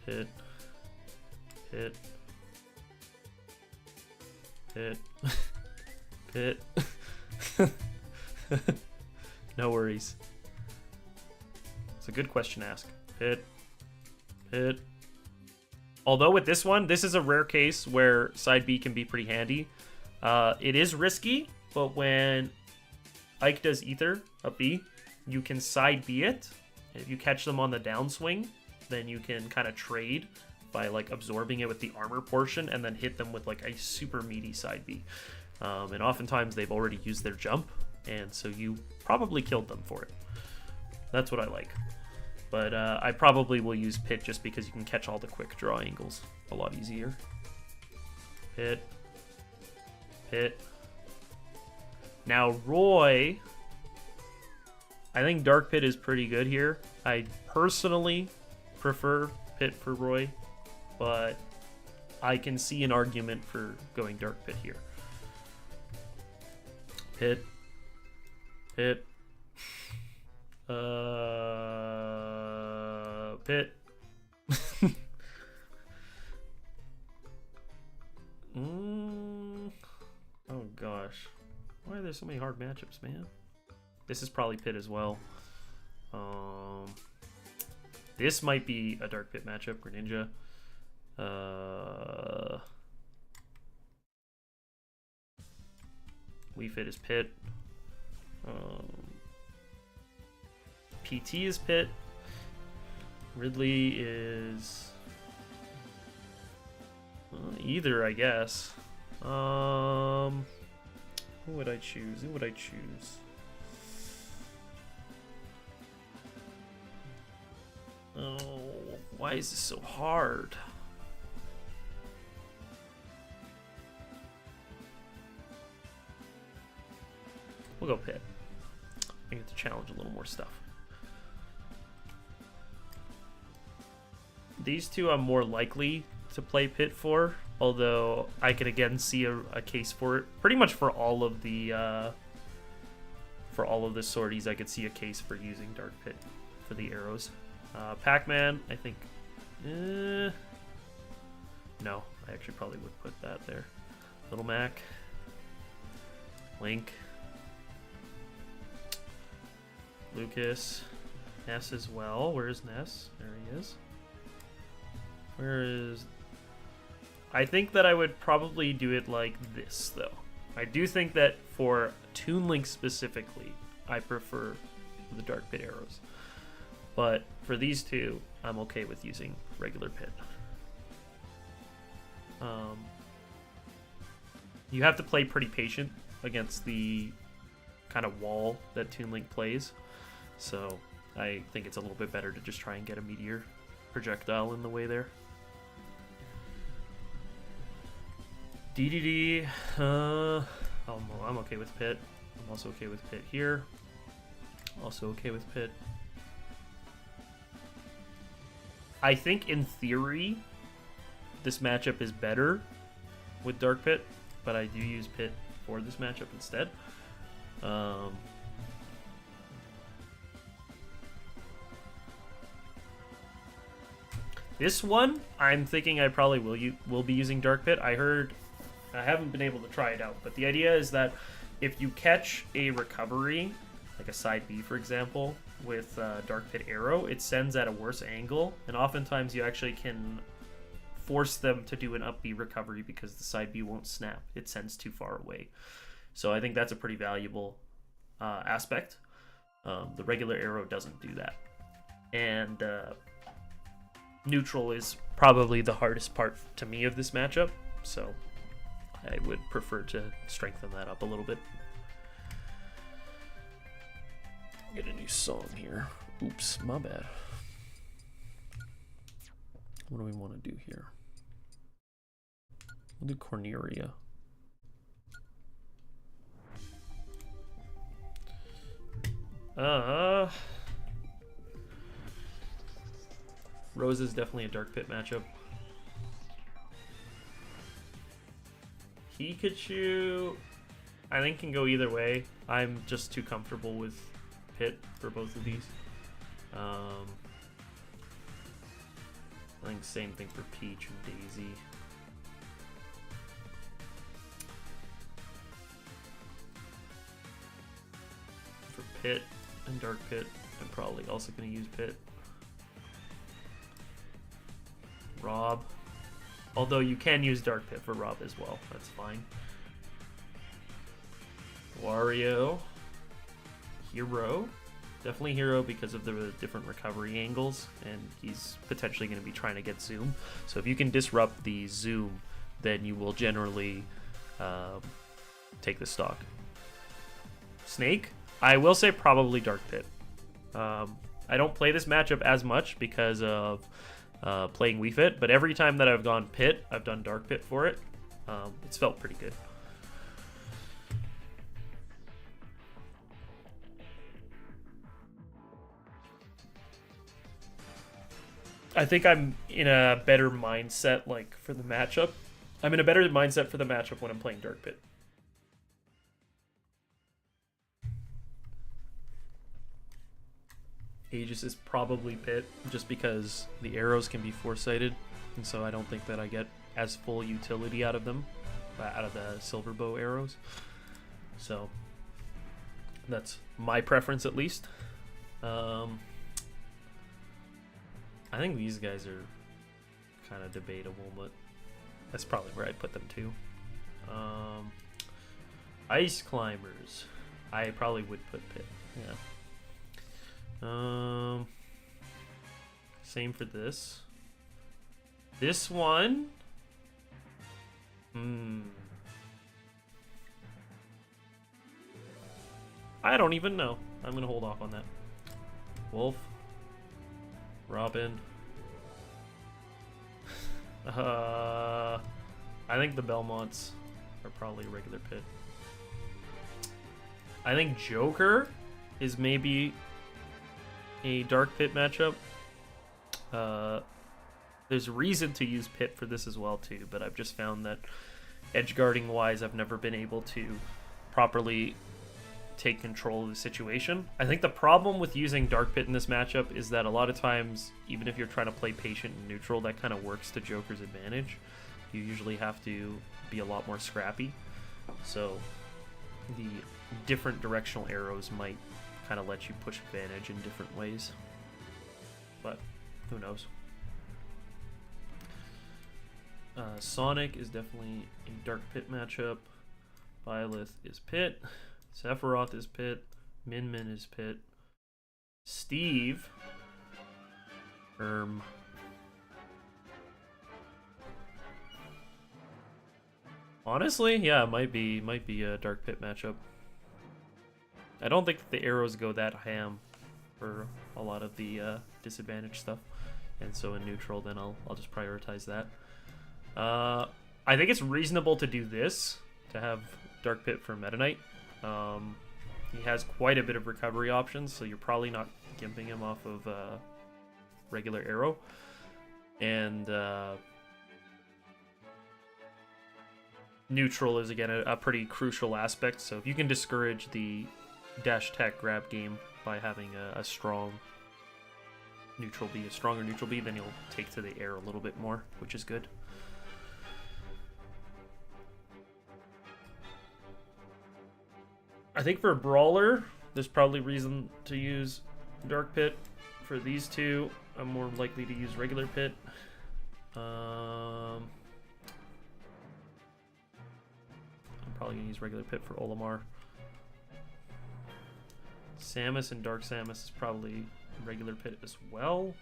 Pit. Pit. Pit. Pit. No worries. It's a good question to ask. Pit. Pit. Although with this one, this is a rare case where side B can be pretty handy. It is risky, but when Ike does Ether up B, you can side B it. If you catch them on the downswing, then you can kind of trade by like absorbing it with the armor portion and then hit them with like a super meaty side B. And oftentimes they've already used their jump, and so you probably killed them for it. That's what I like. But I probably will use Pit just because you can catch all the quick draw angles a lot easier. Pit. Pit. Now Roy, I think Dark Pit is pretty good here. I personally prefer Pit for Roy, but I can see an argument for going Dark Pit here. Pit. Pit. Pit. Oh gosh. Why are there so many hard matchups, man? This is probably Pit as well. This might be a Dark Pit matchup, Greninja. Wii Fit is Pit. PT is Pit. Ridley is either, I guess. Who would I choose? Who would I choose? Oh, why is this so hard? We'll go Pit. I get to challenge a little more stuff. these two I'm more likely to play Pit for, although I could again see a case for it. Pretty much for all of the sorties, I could see a case for using Dark Pit for the arrows. Pac-Man, I think, no, I actually probably would put that there. Little Mac, Link, Lucas, Ness as well. Where is Ness? There he is. Where is... I think that I would probably do it like this, though. I do think that for Toon Link specifically, I prefer the Dark Pit arrows. But for these two, I'm okay with using regular Pit. You have to play pretty patient against the kind of wall that Toon Link plays. So I think it's a little bit better to just try and get a meteor projectile in the way there. DDD, I'm okay with Pit. I'm also okay with Pit here. Also okay with Pit. I think in theory, this matchup is better with Dark Pit, but I do use Pit for this matchup instead. This one, I'm thinking I probably will be using Dark Pit. I haven't been able to try it out, but the idea is that if you catch a recovery, like a side B for example, with Dark Pit Arrow, it sends at a worse angle, and oftentimes you actually can force them to do an up B recovery because the side B won't snap. It sends too far away. So I think that's a pretty valuable aspect. The regular Arrow doesn't do that. And neutral is probably the hardest part to me of this matchup, so I would prefer to strengthen that up a little bit. Get a new song here. Oops, my bad. What do we want to do here? We'll do Corneria. Rose is definitely a Dark Pit matchup. Pikachu, I think, can go either way. I'm just too comfortable with Pit for both of these. I think same thing for Peach and Daisy. For Pit and Dark Pit, I'm probably also going to use Pit. Rob. Although you can use Dark Pit for Rob as well. That's fine. Wario. Hero. Definitely Hero because of the different recovery angles, and he's potentially going to be trying to get Zoom. So if you can disrupt the Zoom, then you will generally take the stock. Snake. I will say probably Dark Pit. I don't play this matchup as much because of playing Wii Fit, but every time that I've gone Pit, I've done Dark Pit for it. It's felt pretty good. I think I'm in a better mindset, like, for the matchup. I'm in a better mindset for the matchup when I'm playing Dark Pit. Aegis is probably Pit, just because the arrows can be foresighted, and so I don't think that I get as full utility out of them, out of the Silver Bow arrows. So that's my preference, at least. I think these guys are kind of debatable, but that's probably where I'd put them too. Ice Climbers, I probably would put Pit. Yeah. Same for this. This one. I don't even know. I'm gonna hold off on that. Wolf. Robin. I think the Belmonts are probably a regular Pit. I think Joker is maybe a Dark Pit matchup. There's reason to use Pit for this as well too, but I've just found that edge guarding wise, I've never been able to properly take control of the situation. I think the problem with using Dark Pit in this matchup is that a lot of times, even if you're trying to play patient and neutral, that kind of works to Joker's advantage. You usually have to be a lot more scrappy. So the different directional arrows might kind of let you push advantage in different ways. But who knows? Sonic is definitely a Dark Pit matchup. Byleth is Pit. Sephiroth is Pit. Min Min is Pit. Steve. Honestly, yeah, it might be a Dark Pit matchup. I don't think that the arrows go that ham for a lot of the disadvantage stuff, and so in neutral, then I'll just prioritize that. I think it's reasonable to do this, to have Dark Pit for Meta Knight. He has quite a bit of recovery options, so you're probably not gimping him off of regular arrow. And neutral is, again, a pretty crucial aspect, so if you can discourage the dash attack grab game by having a strong neutral B, a stronger neutral B, then you'll take to the air a little bit more, which is good. I think for a brawler, there's probably reason to use Dark Pit. For these two, I'm more likely to use regular Pit. I'm probably gonna use regular Pit for Olimar. Samus and Dark Samus is probably regular Pit as well.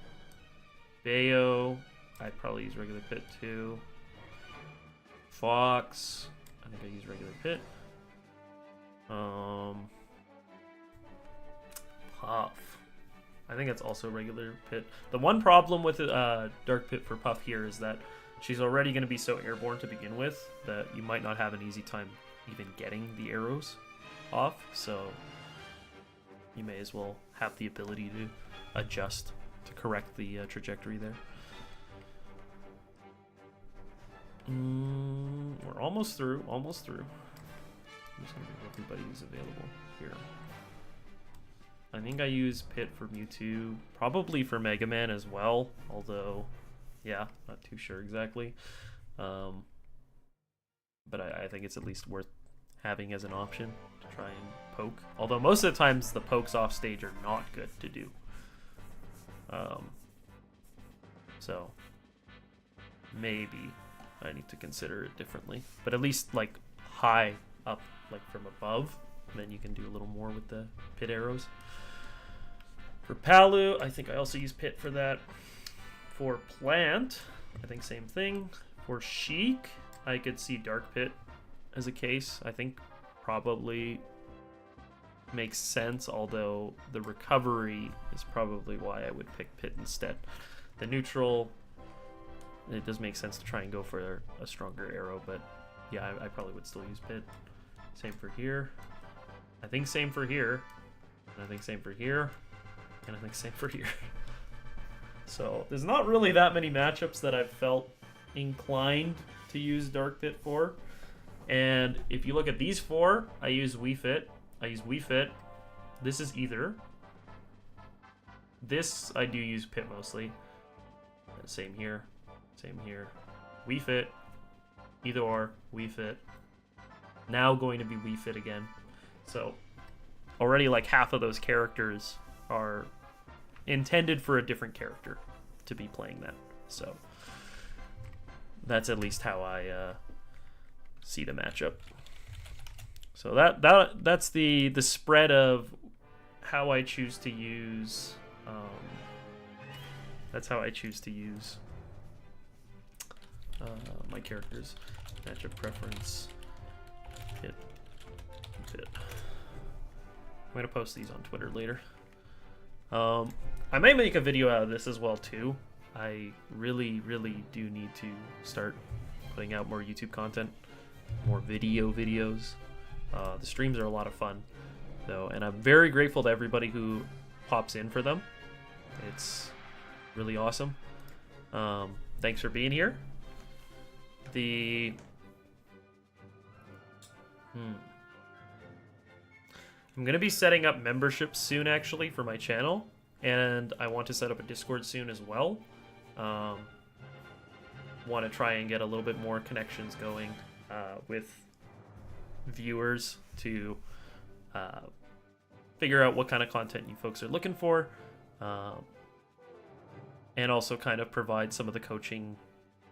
Bayo, I'd probably use regular Pit too. Fox, I think I use regular Pit. Puff, I think it's also regular Pit. The one problem with Dark Pit for Puff here is that she's already going to be so airborne to begin with that you might not have an easy time even getting the arrows off, so you may as well have the ability to adjust to correct the trajectory there. We're almost through, I'm just going to give everybody who's available here. I think I use Pit for Mewtwo, probably for Mega Man as well, although, yeah, not too sure exactly. But I think it's at least worth having as an option to try and poke. Although most of the times the pokes off stage are not good to do. So maybe I need to consider it differently. But at least like high up, like from above, then you can do a little more with the Pit arrows. For Palu, I think I also use Pit for that. For Plant, I think same thing. For Sheik, I could see Dark Pit as a case. I think probably makes sense, although the recovery is probably why I would pick Pit instead. The neutral, it does make sense to try and go for a stronger arrow, but yeah, I probably would still use Pit. Same for here. I think same for here. And I think same for here. And I think same for here. So there's not really that many matchups that I've felt inclined to use Dark Pit for. And if you look at these four, I use Wii Fit. I use Wii Fit. This is either. This I do use Pit mostly. Same here. Same here. Wii Fit. Either or. Wii Fit. Now going to be Wii Fit again. So already like half of those characters are intended for a different character to be playing that. So that's at least how I see the matchup. So that's the spread of how I choose to use. That's how I choose to use my characters. Matchup preference. Pit. I'm gonna post these on Twitter later. I may make a video out of this as well too. I really do need to start putting out more YouTube content, more videos. The streams are a lot of fun though, and I'm very grateful to everybody who pops in for them. It's really awesome. thanks for being here. I'm going to be setting up memberships soon, actually, for my channel. And I want to set up a Discord soon as well. Want to try and get a little bit more connections going with viewers to figure out what kind of content you folks are looking for. And also kind of provide some of the coaching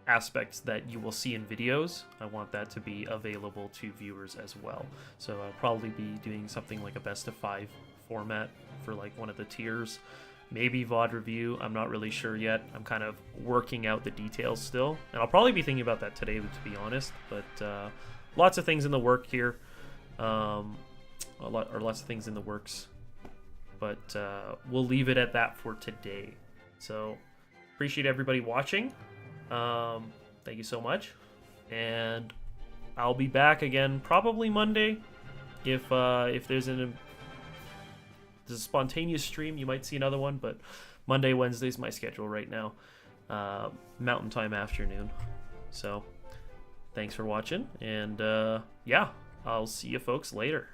aspects that you will see in videos. I want that to be available to viewers as well. So I'll probably be doing something like a best of 5 format for like one of the tiers. Maybe VOD review, I'm not really sure yet. I'm kind of working out the details still. And I'll probably be thinking about that today, to be honest. But lots of things in the work here. Lots of things in the works. But we'll leave it at that for today. So appreciate everybody watching. Thank you so much. And I'll be back again probably Monday. If there's a spontaneous stream, you might see another one, but Monday, Wednesday's my schedule right now. Mountain Time afternoon. So thanks for watching, and yeah, I'll see you folks later.